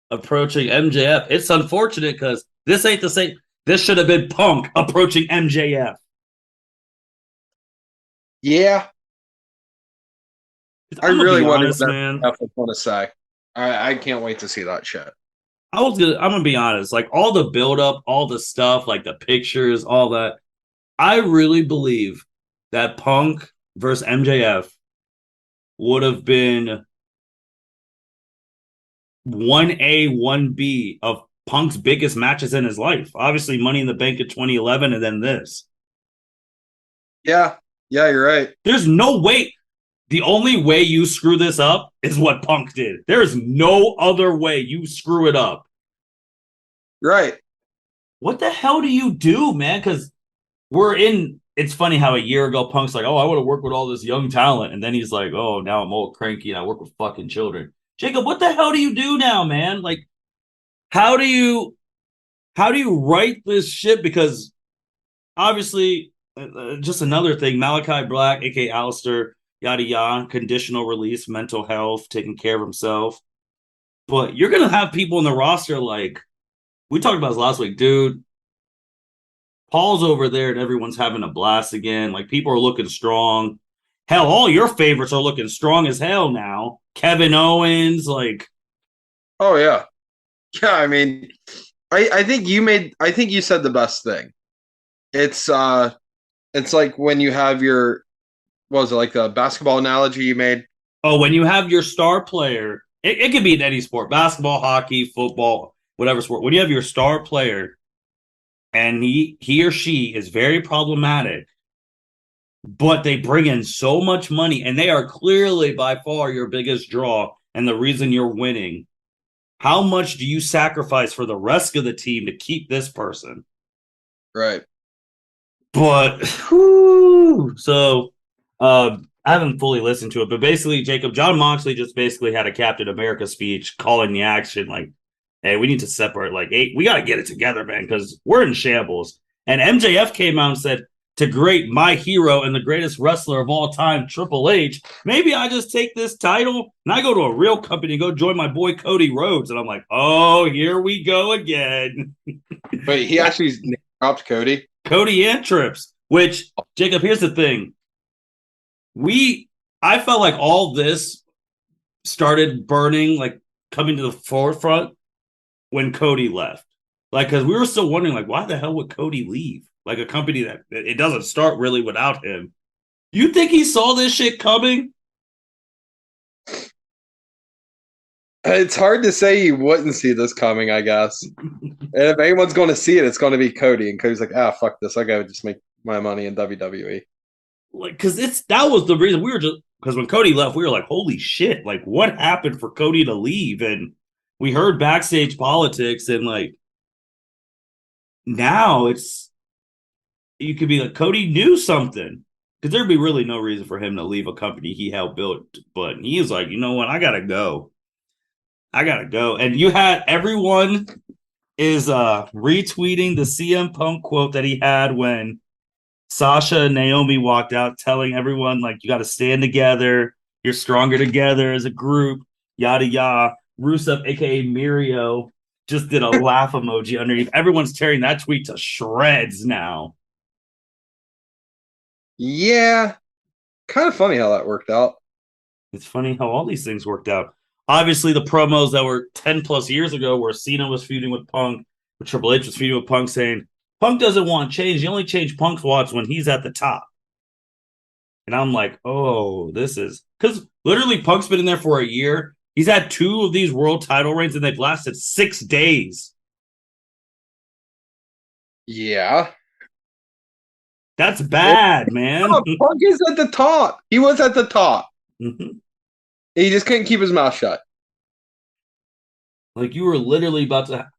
Speaker 1: approaching MJF. It's unfortunate because this ain't the same. This should have been Punk approaching MJF.
Speaker 2: Yeah, I really want to say. I can't wait to see that shit.
Speaker 1: I'm gonna be honest. Like all the build up, all the stuff, like the pictures, all that. I really believe that Punk versus MJF would have been 1A, 1B of Punk's biggest matches in his life. Obviously, Money in the Bank in 2011, and then this.
Speaker 2: Yeah, you're right.
Speaker 1: There's no way. The only way you screw this up is what Punk did. There is no other way you screw it up.
Speaker 2: Right.
Speaker 1: What the hell do you do, man? Because it's funny how a year ago Punk's like, oh, I want to work with all this young talent. And then he's like, oh, now I'm old cranky and I work with fucking children. Jacob, what the hell do you do now, man? Like, how do you write this shit? Because obviously, just another thing, Malachi Black, aka Alistair, yada yada, conditional release, mental health, taking care of himself. But you're gonna have people in the roster like we talked about this last week, dude. Paul's over there and everyone's having a blast again. Like people are looking strong. Hell, all your favorites are looking strong as hell now. Kevin Owens, like
Speaker 2: Oh yeah, yeah. I mean, I think you said the best thing. It's it's like when you have your what was it like the basketball analogy you made?
Speaker 1: oh, when you have your star player, it could be in any sport, basketball, hockey, football, whatever sport. When you have your star player and he or she is very problematic, but they bring in so much money and they are clearly by far your biggest draw and the reason you're winning. How much do you sacrifice for the rest of the team to keep this person?
Speaker 2: Right.
Speaker 1: But whew, so I haven't fully listened to it, but basically, Jacob John Moxley just basically had a Captain America speech calling the action like, "Hey, we need to separate. Like, hey, we got to get it together, man, because we're in shambles." And MJF came out and said, "To great my hero and the greatest wrestler of all time, Triple H, maybe I just take this title and I go to a real company, go join my boy Cody Rhodes." And I'm like, "Oh, here we go again."
Speaker 2: Wait, he actually dropped Cody.
Speaker 1: Cody and Trips. Which Jacob, here's the thing: we I felt like all this started burning, like coming to the forefront when Cody left. Like, because we were still wondering, like, why the hell would Cody leave? Like a company that it doesn't start really without him. You think he saw this shit coming?
Speaker 2: It's hard to say you wouldn't see this coming, I guess. And if anyone's going to see it, it's going to be Cody. And Cody's like, fuck this. I got to just make my money in WWE.
Speaker 1: Like, because that was the reason we were just because when Cody left, we were like, holy shit! Like, what happened for Cody to leave? And we heard backstage politics, and like now it's you could be like Cody knew something because there'd be really no reason for him to leave a company he helped build. But he was like, you know what? I gotta go. I gotta go. And you had everyone is retweeting the CM Punk quote that he had when Sasha and Naomi walked out, telling everyone like you got to stand together. You're stronger together as a group. Yada yada. Rusev, aka Mirio, just did a laugh emoji underneath. Everyone's tearing that tweet to shreds now.
Speaker 2: Yeah. Kind of funny how that worked out.
Speaker 1: It's funny how all these things worked out. Obviously, the promos that were 10 plus years ago where Cena was feuding with Punk, where Triple H was feuding with Punk, saying Punk doesn't want change. You only change Punk's watch when he's at the top. And I'm like, oh, this is because literally Punk's been in there for a year. He's had two of these world title reigns and they've lasted 6 days.
Speaker 2: Yeah.
Speaker 1: That's bad, man.
Speaker 2: Punk is at the top. He was at the top.
Speaker 1: Mhm.
Speaker 2: He just couldn't keep his mouth shut.
Speaker 1: Like you were literally about to.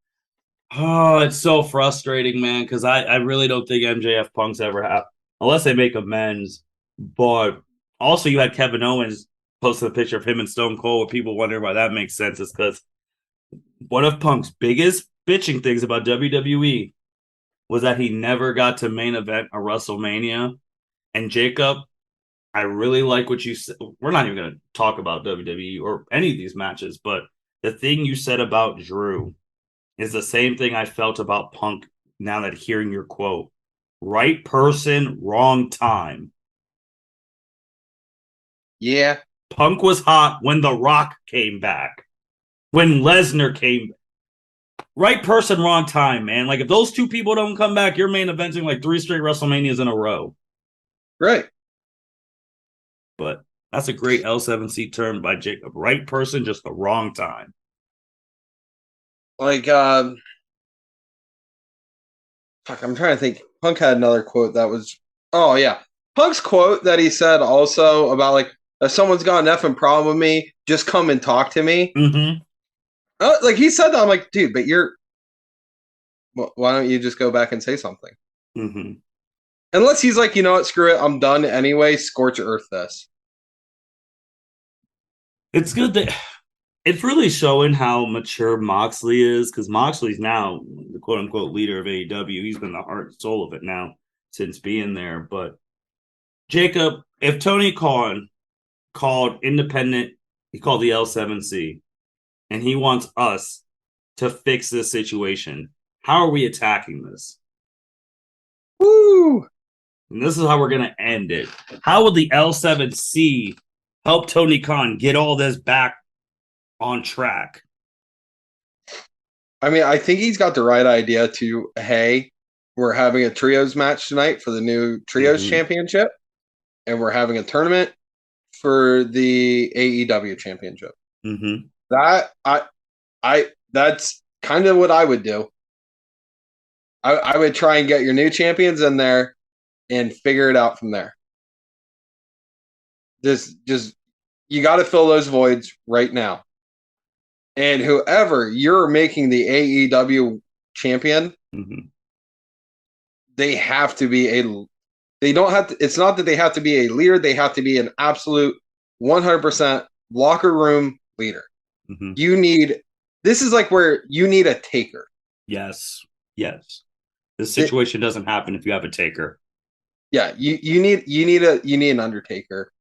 Speaker 1: Oh, it's so frustrating, man. Because I really don't think MJF Punk's ever have unless they make amends. But also, you had Kevin Owens posting a picture of him and Stone Cold. With people wondering why that makes sense is because one of Punk's biggest bitching things about WWE was that he never got to main event a WrestleMania. And Jacob, I really like what you said. We're not even going to talk about WWE or any of these matches, but the thing you said about Drew is the same thing I felt about Punk now that hearing your quote. Right person, wrong time.
Speaker 2: Yeah.
Speaker 1: Punk was hot when The Rock came back, when Lesnar came. Right person, wrong time, man. Like if those two people don't come back, you're main eventing like 3 straight WrestleManias in a row.
Speaker 2: Right.
Speaker 1: But that's a great L7C term by Jacob. Right person, just the wrong time.
Speaker 2: Like, fuck, I'm trying to think. Punk had another quote that was, oh, yeah. Punk's quote that he said also about, like, if someone's got an effing problem with me, just come and talk to me.
Speaker 1: Mm-hmm.
Speaker 2: Like, he said that. I'm like, dude, but why don't you just go back and say something?
Speaker 1: Mm-hmm.
Speaker 2: Unless he's like, you know what, screw it, I'm done anyway, scorch earth this.
Speaker 1: It's good that it's really showing how mature Moxley is because Moxley's now the quote unquote leader of AEW. He's been the heart and soul of it now since being there. But Jacob, if Tony Khan called independent, he called the L7C, and he wants us to fix this situation, How are we attacking this?
Speaker 2: Woo!
Speaker 1: And this is how we're going to end it. How will the L7C help Tony Khan get all this back on track?
Speaker 2: I mean, I think he's got the right idea to, hey, we're having a trios match tonight for the new trios championship, and we're having a tournament for the AEW championship. That that's kind of what I would do. I would try and get your new champions in there and figure it out from there. Just you got to fill those voids right now. And whoever you're making the AEW champion, they have to be they don't have to, it's not that they have to be a leader, they have to be an absolute 100% locker room leader. You need, this is like where you need a taker.
Speaker 1: Yes. This situation doesn't happen if you have a taker.
Speaker 2: Yeah, you need an undertaker.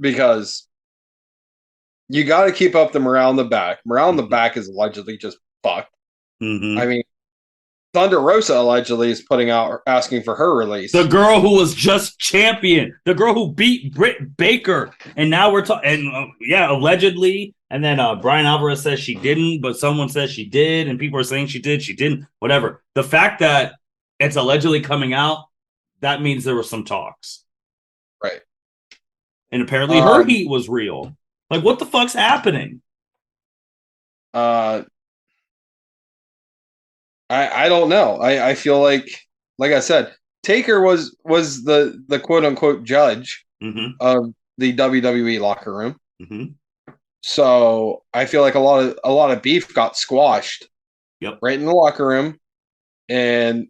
Speaker 2: Because you got to keep up the morale in the back. Morale in the back is allegedly just fucked. I mean, Thunder Rosa allegedly is asking for her release.
Speaker 1: The girl who was just champion, the girl who beat Britt Baker, and now we're talking. Allegedly. And then Brian Alvarez says she didn't, but someone says she did, and people are saying she did, she didn't, whatever. The fact that it's allegedly coming out, that means there were some talks,
Speaker 2: right?
Speaker 1: And apparently her heat was real. Like, what the fuck's happening?
Speaker 2: I don't know. I feel like I said, Taker was the quote unquote judge of the WWE locker room. So I feel like a lot of beef got squashed. Right in the locker room, and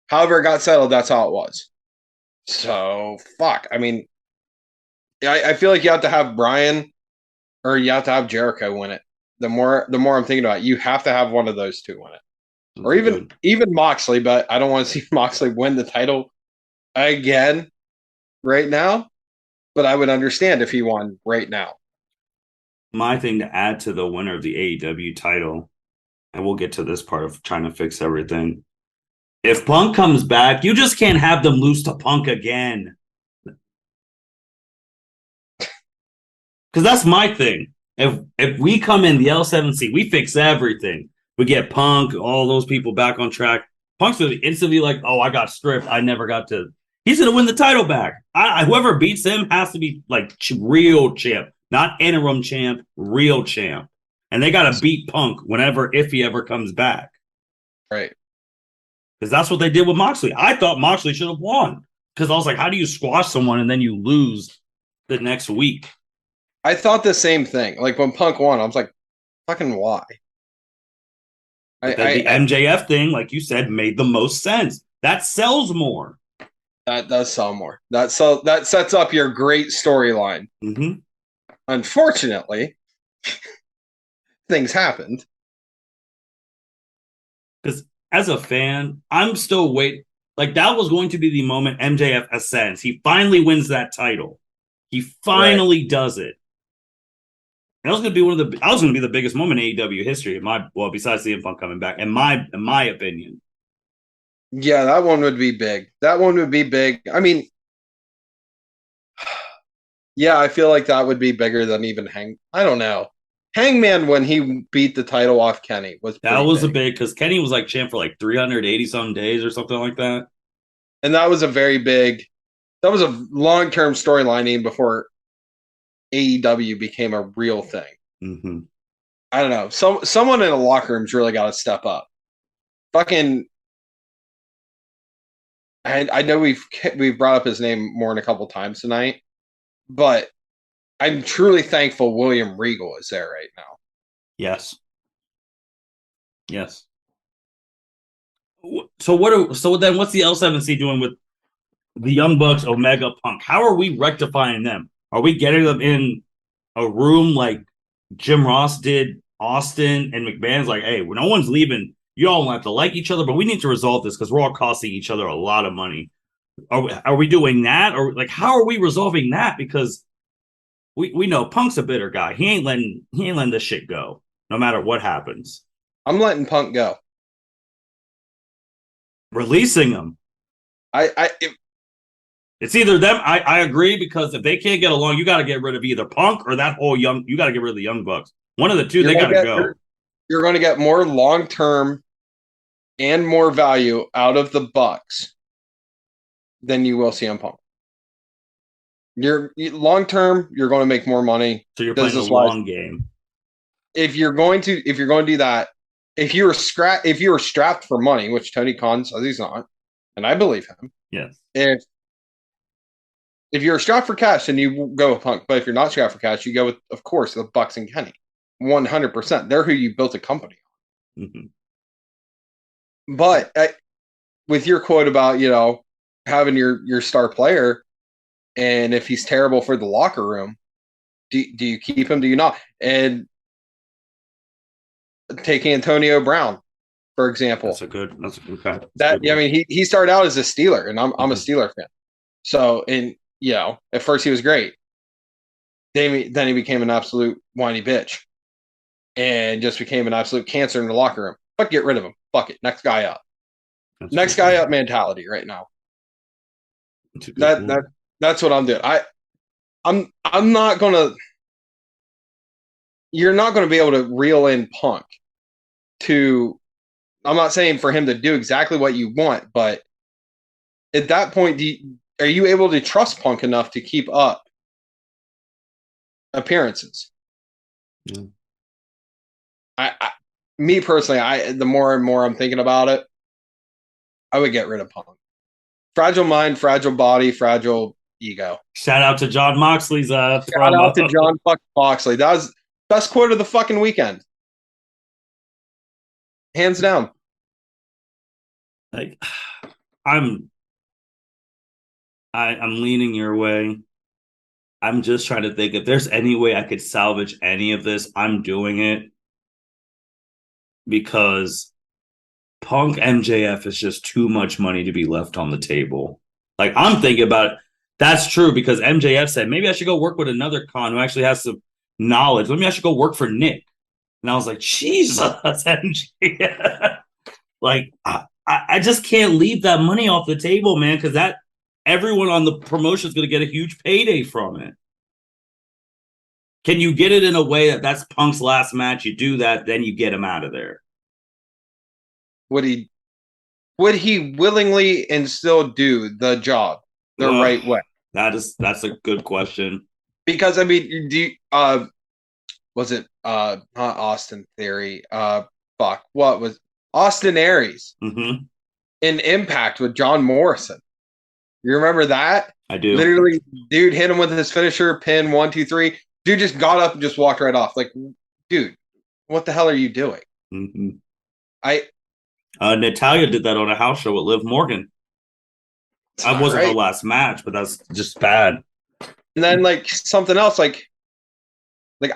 Speaker 2: however it got settled, that's how it was. So fuck. I mean, I feel like you have to have Brian or you have to have Jericho win it. The more I'm thinking about it, you have to have one of those two win it. Or even Moxley, but I don't want to see Moxley win the title again right now. But I would understand if he won right now.
Speaker 1: My thing to add to the winner of the AEW title, and we'll get to this part of trying to fix everything. If Punk comes back, you just can't have them lose to Punk again. Because that's my thing. If we come in the L7C, we fix everything. We get Punk, all those people back on track. Punk's going to be instantly like, oh, I got stripped. I never got to. He's going to win the title back. Whoever beats him has to be like real champ, not interim champ, real champ. And they got to beat Punk if he ever comes back.
Speaker 2: Right.
Speaker 1: Because that's what they did with Moxley. I thought Moxley should have won. Because I was like, how do you squash someone and then you lose the next week?
Speaker 2: I thought the same thing. Like when Punk won, I was like, fucking why?
Speaker 1: The MJF thing, like you said, made the most sense. That sells more.
Speaker 2: That does sell more. That sets up your great storyline. Unfortunately, things happened.
Speaker 1: Because as a fan, I'm still waiting. Like that was going to be the moment MJF ascends. He finally wins that title. He finally does it. And that was going to be going to be the biggest moment in AEW history. Besides CM Punk coming back, in my opinion.
Speaker 2: Yeah, that one would be big. I mean, yeah, I feel like that would be bigger than even I don't know. Hangman, when he beat the title off Kenny, was
Speaker 1: a big, because Kenny was like champ for like 380 some days or something like that.
Speaker 2: And that was a long-term storyline even before AEW became a real thing. I don't know. Someone in the locker room's really got to step up. Fucking, and I know we've brought up his name more than a couple times tonight, but I'm truly thankful William Regal is there right now.
Speaker 1: Yes. So then what's the L7C doing with the Young Bucks, Omega, Punk? How are we rectifying them? Are we getting them in a room like Jim Ross did Austin and McMahon's like, hey, no one's leaving. You all have to like each other, but we need to resolve this because we're all costing each other a lot of money. Are we doing that? Or like, how are we resolving that? Because we know Punk's a bitter guy. He ain't letting this shit go, no matter what happens.
Speaker 2: I'm letting Punk go.
Speaker 1: Releasing them.
Speaker 2: I
Speaker 1: It's either them. I agree because if they can't get along, you got to get rid of either Punk or that whole young. You got to get rid of the Young Bucks. One of the two,
Speaker 2: you're
Speaker 1: they
Speaker 2: gonna
Speaker 1: got to
Speaker 2: get
Speaker 1: go.
Speaker 2: you're going to get more long term and more value out of the Bucks than you will CM Punk. You're long term, you're going to make more money
Speaker 1: So you're playing the
Speaker 2: business wise.
Speaker 1: long game.
Speaker 2: If you're going to do that, if you were strapped for money, which Tony Khan says he's not, and I believe him.
Speaker 1: Yes.
Speaker 2: If you're strapped for cash, then you go with Punk. But if you're not strapped for cash, you go with, of course, the Bucks and Kenny. 100%. They're who you built a company on. But with your quote about, having your star player, and if he's terrible for the locker room, do you keep him? Do you not? And take Antonio Brown, for example.
Speaker 1: That's okay.
Speaker 2: I mean, he started out as a Steeler, and I'm a Steeler fan. So, and at first he was great. Then he became an absolute whiny bitch, and just became an absolute cancer in the locker room. But get rid of him. Fuck it. Next guy up. Next guy up mentality right now. That's what I'm doing. I'm not gonna. You're not going to be able to reel in Punk to. I'm not saying for him to do exactly what you want, but at that point, are you able to trust Punk enough to keep up appearances?
Speaker 1: Yeah.
Speaker 2: Me personally, the more and more I'm thinking about it, I would get rid of Punk. Fragile mind, fragile body, fragile ego.
Speaker 1: Shout out to John Moxley's
Speaker 2: shout out to John fucking Moxley. That was best quote of the fucking weekend. Hands down.
Speaker 1: Like, I'm leaning your way. I'm just trying to think if there's any way I could salvage any of this, I'm doing it. Because Punk MJF is just too much money to be left on the table. Like, I'm thinking about it. That's true because MJF said, maybe I should go work with another con who actually has some knowledge. Maybe I should go work for Nick. And I was like, Jesus, MJF. Like, I just can't leave that money off the table, man, because that everyone on the promotion is going to get a huge payday from it. Can you get it in a way that's Punk's last match? You do that, then you get him out of there.
Speaker 2: Would he willingly and still do the job the right way?
Speaker 1: That's a good question.
Speaker 2: Because I mean, was it not Austin Theory? What was Austin Aries in Impact with John Morrison? You remember that?
Speaker 1: I do.
Speaker 2: Literally, dude hit him with his finisher, pin 1, 2, 3. Dude just got up and just walked right off. Like, dude, what the hell are you doing?
Speaker 1: Natalia did that on a house show with Liv Morgan. That wasn't her last match, but that's just bad.
Speaker 2: And then like something else, like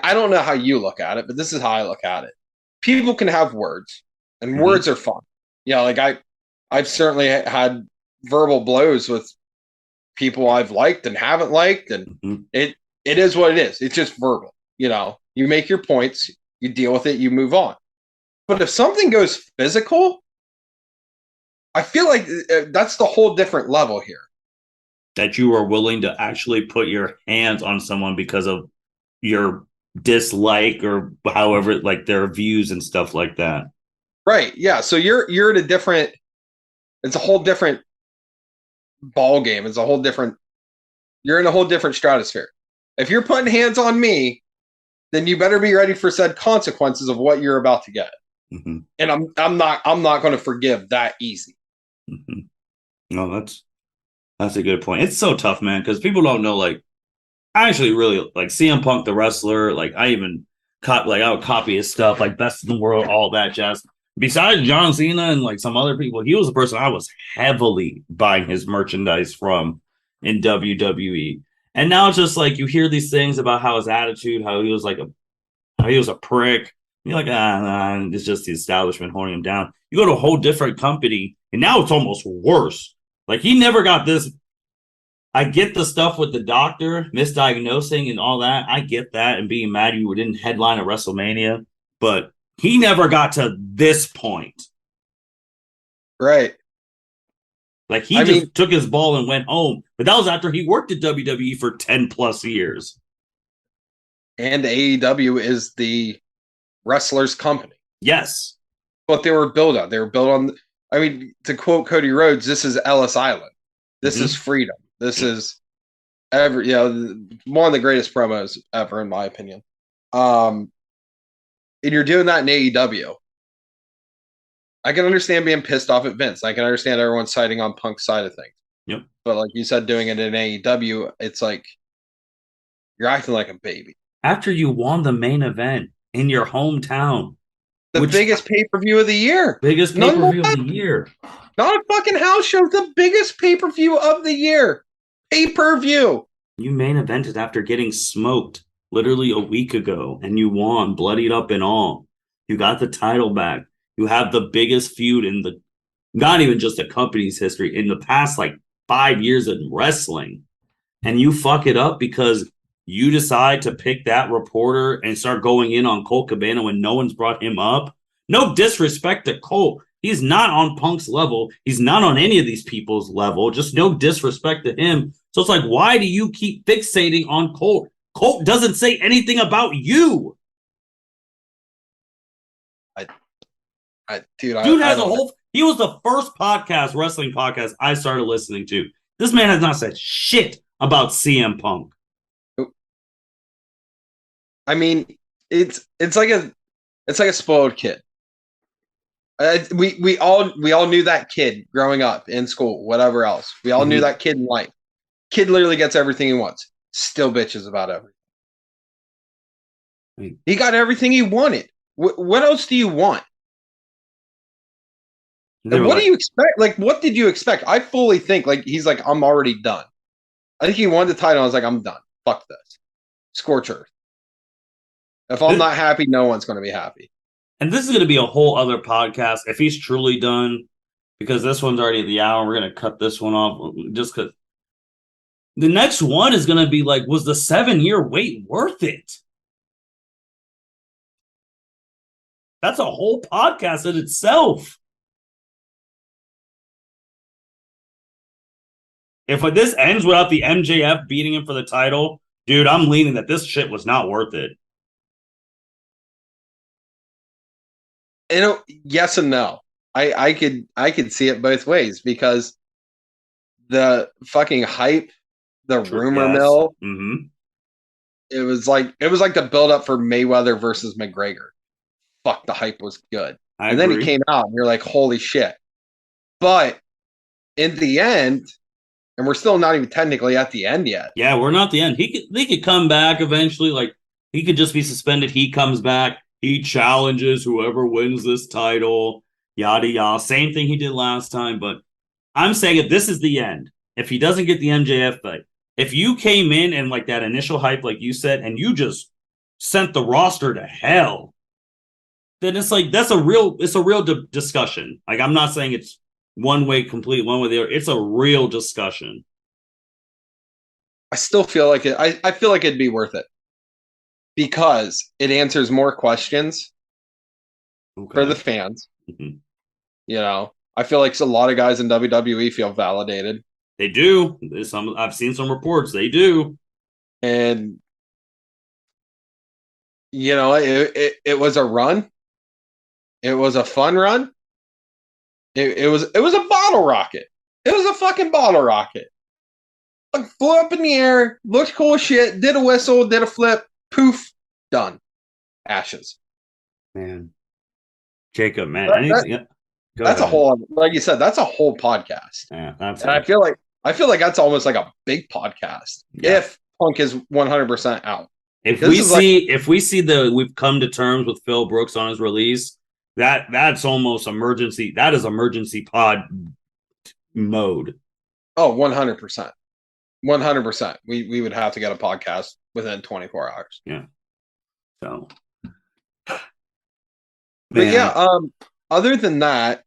Speaker 2: I don't know how you look at it, but this is how I look at it. People can have words, and words are fun. Yeah, like I've certainly had verbal blows with people I've liked and haven't liked, and it is what it is. It's just verbal. You make your points, you deal with it, you move on. But if something goes physical, I feel like that's the whole different level here.
Speaker 1: That you are willing to actually put your hands on someone because of your dislike or however, like their views and stuff like that.
Speaker 2: Right. Yeah. So you're at a different. It's a whole different ball game. It's a whole different. You're in a whole different stratosphere. If you're putting hands on me, then you better be ready for said consequences of what you're about to get. And I'm not going to forgive that easy.
Speaker 1: No, that's a good point. It's so tough, man, because people don't know. Like, I actually really like CM Punk, the wrestler. Like, I even I would copy his stuff, like Best in the World, all that jazz. Besides John Cena and like some other people, he was the person I was heavily buying his merchandise from in WWE. And now it's just like you hear these things about how his attitude, how he was a prick. You're like, it's just the establishment holding him down. You go to a whole different company, and now it's almost worse. Like, he never got this. I get the stuff with the doctor misdiagnosing and all that. I get that and being mad you didn't headline a WrestleMania. But He never got to this point.
Speaker 2: Right.
Speaker 1: Like, he just took his ball and went home. But that was after he worked at WWE for 10 plus years.
Speaker 2: And AEW is the wrestler's company.
Speaker 1: Yes.
Speaker 2: What they were built on. They were built on, I mean, to quote Cody Rhodes, this is Ellis Island. This is freedom. This is one of the greatest promos ever, in my opinion. And you're doing that in AEW. I can understand being pissed off at Vince. I can understand everyone siding on Punk's side of things.
Speaker 1: Yep.
Speaker 2: But like you said, doing it in AEW, it's like you're acting like a baby.
Speaker 1: After you won the main event in your hometown.
Speaker 2: The biggest pay-per-view of the year.
Speaker 1: Biggest pay-per-view of the year.
Speaker 2: Not a fucking house show. The biggest pay-per-view of the year. Pay-per-view.
Speaker 1: You main evented after getting smoked literally a week ago, and you won, bloodied up and all. You got the title back. You have the biggest feud in the, not even just the company's history, in the past like 5 years in wrestling. And you fuck it up because you decide to pick that reporter and start going in on Colt Cabana when no one's brought him up. No disrespect to Colt. He's not on Punk's level. He's not on any of these people's level. Just no disrespect to him. So it's like, why do you keep fixating on Colt? Colt doesn't say anything about you. Dude has a whole. He was the first wrestling podcast I started listening to. This man has not said shit about CM Punk.
Speaker 2: I mean, it's like a spoiled kid. We all knew that kid growing up in school, whatever else. We all knew that kid in life. Kid literally gets everything he wants. Still bitches about everything. He got everything he wanted. What else do you want? And what do you expect? Like, what did you expect? I fully think, like, he's like, I'm already done. I think he won the title. I was like, I'm done. Fuck this. Scorch earth. If I'm not happy, no one's going to be happy.
Speaker 1: And this is going to be a whole other podcast if he's truly done, because this one's already at the hour. We're going to cut this one off just because the next one is going to be like, was the 7-year wait worth it? That's a whole podcast in itself. If this ends without the MJF beating him for the title, dude, I'm leaning that this shit was not worth it.
Speaker 2: Yes and no. I could see it both ways because the fucking hype, the rumor mill, it was like the build up for Mayweather versus McGregor. Fuck, the hype was good. And then it came out and you're like, holy shit. But in the end, and we're still not even technically at the end yet.
Speaker 1: Yeah, we're not the end. They could come back eventually. Like, he could just be suspended. He comes back. He challenges whoever wins this title. Yada, yada. Same thing he did last time. But I'm saying if this is the end, if he doesn't get the MJF fight, if you came in and like that initial hype, like you said, and you just sent the roster to hell, then it's like, it's a real discussion. Like, I'm not saying it's one way complete, one way the other. It's a real discussion.
Speaker 2: I still feel like it. I feel like it'd be worth it because it answers more questions for the fans. You know, I feel like a lot of guys in WWE feel validated.
Speaker 1: They do. I've seen some reports. They do.
Speaker 2: And you know, it was a run. It was a fun run. It was a bottle rocket. It was a fucking bottle rocket. Like, flew up in the air, looked cool as shit, did a whistle, did a flip, poof, done. Ashes.
Speaker 1: Man. Jacob, man.
Speaker 2: That's a whole, like you said, that's a whole podcast.
Speaker 1: Yeah,
Speaker 2: and I feel like that's almost like a big podcast. Yeah. If Punk is 100% out.
Speaker 1: If we see we've come to terms with Phil Brooks on his release, that's almost emergency. That is emergency pod mode.
Speaker 2: Oh, 100%. 100%. We would have to get a podcast within 24 hours.
Speaker 1: Yeah. So.
Speaker 2: But yeah, other than that,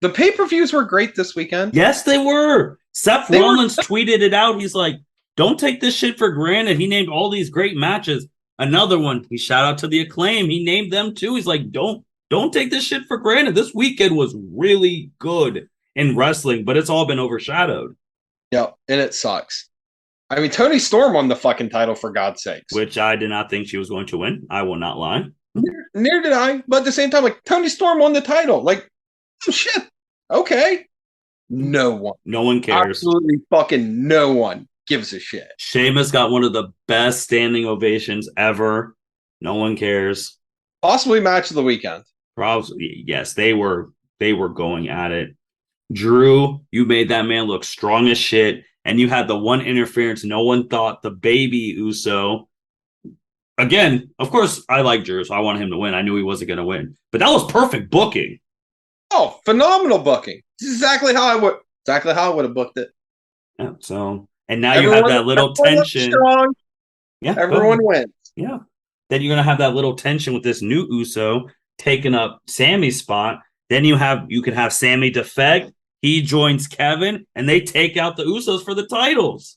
Speaker 2: the pay-per-views were great this weekend.
Speaker 1: Yes, they were. Seth Rollins tweeted it out. He's like, don't take this shit for granted. He named all these great matches. Another one. He shout out to the Acclaim. He named them too. He's like, don't take this shit for granted. This weekend was really good in wrestling, but it's all been overshadowed.
Speaker 2: Yeah, and it sucks. I mean, Tony Storm won the fucking title, for God's sakes.
Speaker 1: Which I did not think she was going to win. I will not lie.
Speaker 2: Neither did I. But at the same time, like, Tony Storm won the title. Like, oh, shit. Okay. No one
Speaker 1: cares.
Speaker 2: Absolutely fucking no one gives a shit.
Speaker 1: Sheamus got one of the best standing ovations ever. No one cares.
Speaker 2: Possibly match of the weekend.
Speaker 1: Probably, yes. They were going at it. Drew, you made that man look strong as shit. And you had the one interference no one thought, the baby Uso. Again, of course, I like Drew, so I wanted him to win. I knew he wasn't going to win. But that was perfect booking.
Speaker 2: Oh, phenomenal booking. This is exactly how I would have booked it.
Speaker 1: Yeah, so, and now you have that little tension.
Speaker 2: Yeah, everyone wins.
Speaker 1: Yeah. Then you're going to have that little tension with this new Uso taking up Sammy's spot. Then you can have Sammy defect. He joins Kevin, and they take out the Usos for the titles.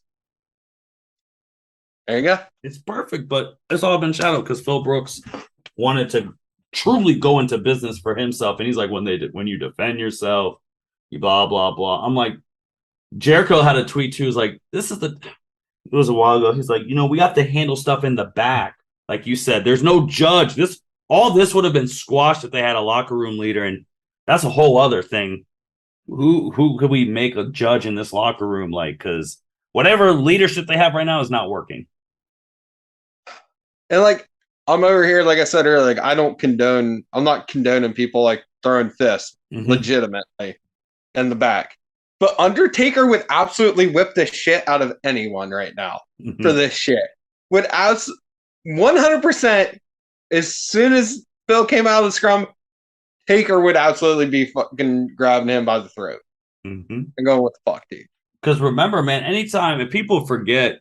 Speaker 2: There you go.
Speaker 1: It's perfect, but it's all been shadowed because Phil Brooks wanted to truly go into business for himself, and he's like, when you defend yourself, you blah blah blah. I'm like, Jericho had a tweet too. He's like, it was a while ago. He's like, we have to handle stuff in the back, like you said. There's no judge. All this would have been squashed if they had a locker room leader, and that's a whole other thing. Who could we make a judge in this locker room? Like, because whatever leadership they have right now is not working.
Speaker 2: And like, I'm over here, like I said earlier, like I'm not condoning people like throwing fists legitimately in the back. But Undertaker would absolutely whip the shit out of anyone right now for this shit. 100%, as soon as Phil came out of the scrum, Taker would absolutely be fucking grabbing him by the throat and going, what the fuck, dude?
Speaker 1: Because remember, man, anytime, and people forget,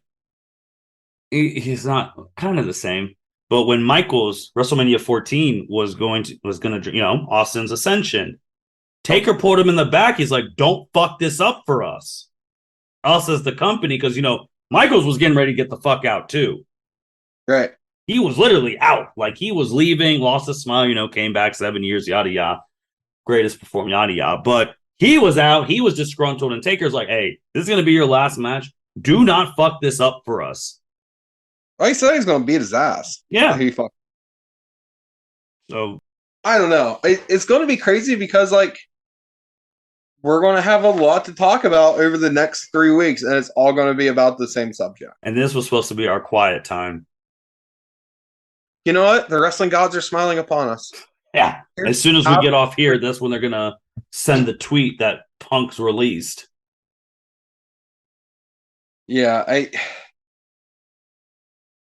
Speaker 1: he's not kind of the same. But when Michaels WrestleMania 14 was going to Austin's Ascension, Taker pulled him in the back. He's like, "Don't fuck this up for us as the company," because Michaels was getting ready to get the fuck out too.
Speaker 2: Right.
Speaker 1: He was literally out. Like, he was leaving, lost his smile, came back 7 years, yada, yada. Greatest performer, yada, yada. But he was out. He was disgruntled. And Taker's like, hey, this is going to be your last match. Do not fuck this up for us.
Speaker 2: Well, he said he's going to beat his ass.
Speaker 1: Yeah.
Speaker 2: So, I don't know. It's going to be crazy because, like, we're going to have a lot to talk about over the next 3 weeks. And it's all going to be about the same subject.
Speaker 1: And this was supposed to be our quiet time.
Speaker 2: You know what? The wrestling gods are smiling upon us.
Speaker 1: Yeah. As soon as we get off here, that's when they're going to send the tweet that Punk's released.
Speaker 2: Yeah.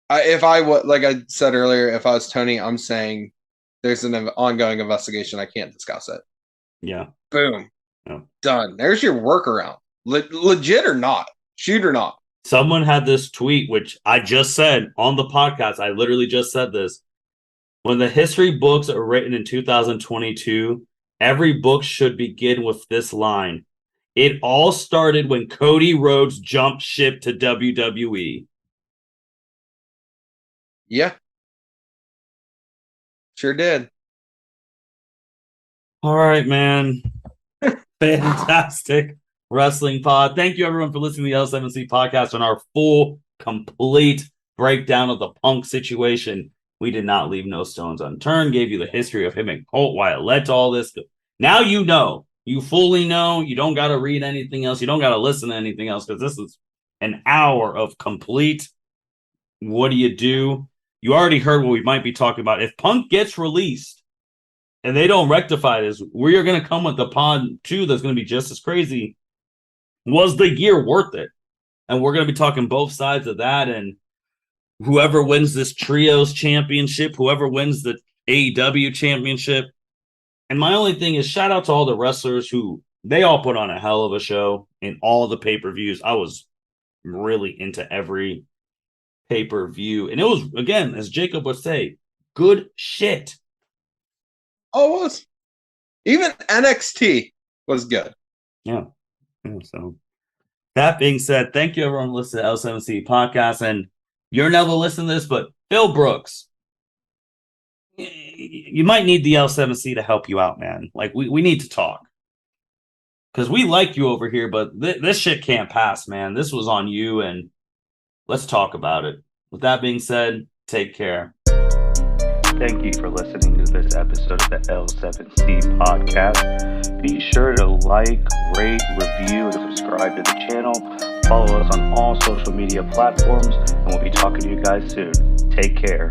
Speaker 2: If I would, like I said earlier, if I was Tony, I'm saying there's an ongoing investigation. I can't discuss it.
Speaker 1: Yeah.
Speaker 2: Boom. Yeah. Done. There's your workaround. Legit or not. Shoot or not.
Speaker 1: Someone had this tweet, which I just said on the podcast. I literally just said this. When the history books are written in 2022, every book should begin with this line. It all started when Cody Rhodes jumped ship to WWE.
Speaker 2: Yeah. Sure did.
Speaker 1: All right, man. Fantastic wrestling pod. Thank you, everyone, for listening to the L7C podcast on our full, complete breakdown of the Punk situation. We did not leave no stones unturned, gave you the history of him and Colt, why it led to all this. Now you know. You fully know. You don't got to read anything else. You don't got to listen to anything else, because this is an hour of complete what do you do? You already heard what we might be talking about. If Punk gets released and they don't rectify this, we're going to come with the pod 2 that's going to be just as crazy. Was the year worth it? And we're going to be talking both sides of that, and whoever wins this trios championship, whoever wins the AEW championship. And my only thing is, shout out to all the wrestlers who, they all put on a hell of a show in all the pay-per-views. I was really into every pay-per-view. And it was, again, as Jacob would say, good shit.
Speaker 2: Oh, it was. Even NXT was good.
Speaker 1: Yeah. So that being said, thank you everyone for listening to L7C podcast. And you're never listening to this, but Phil Brooks, you might need the L7C to help you out, man. Like, we need to talk. Because we like you over here, but this shit can't pass, man. This was on you, and let's talk about it. With that being said, take care.
Speaker 3: Thank you for listening to this episode of the L7C podcast. Be sure to like, rate, review, and subscribe to the channel. Follow us on all social media platforms, and we'll be talking to you guys soon. Take care.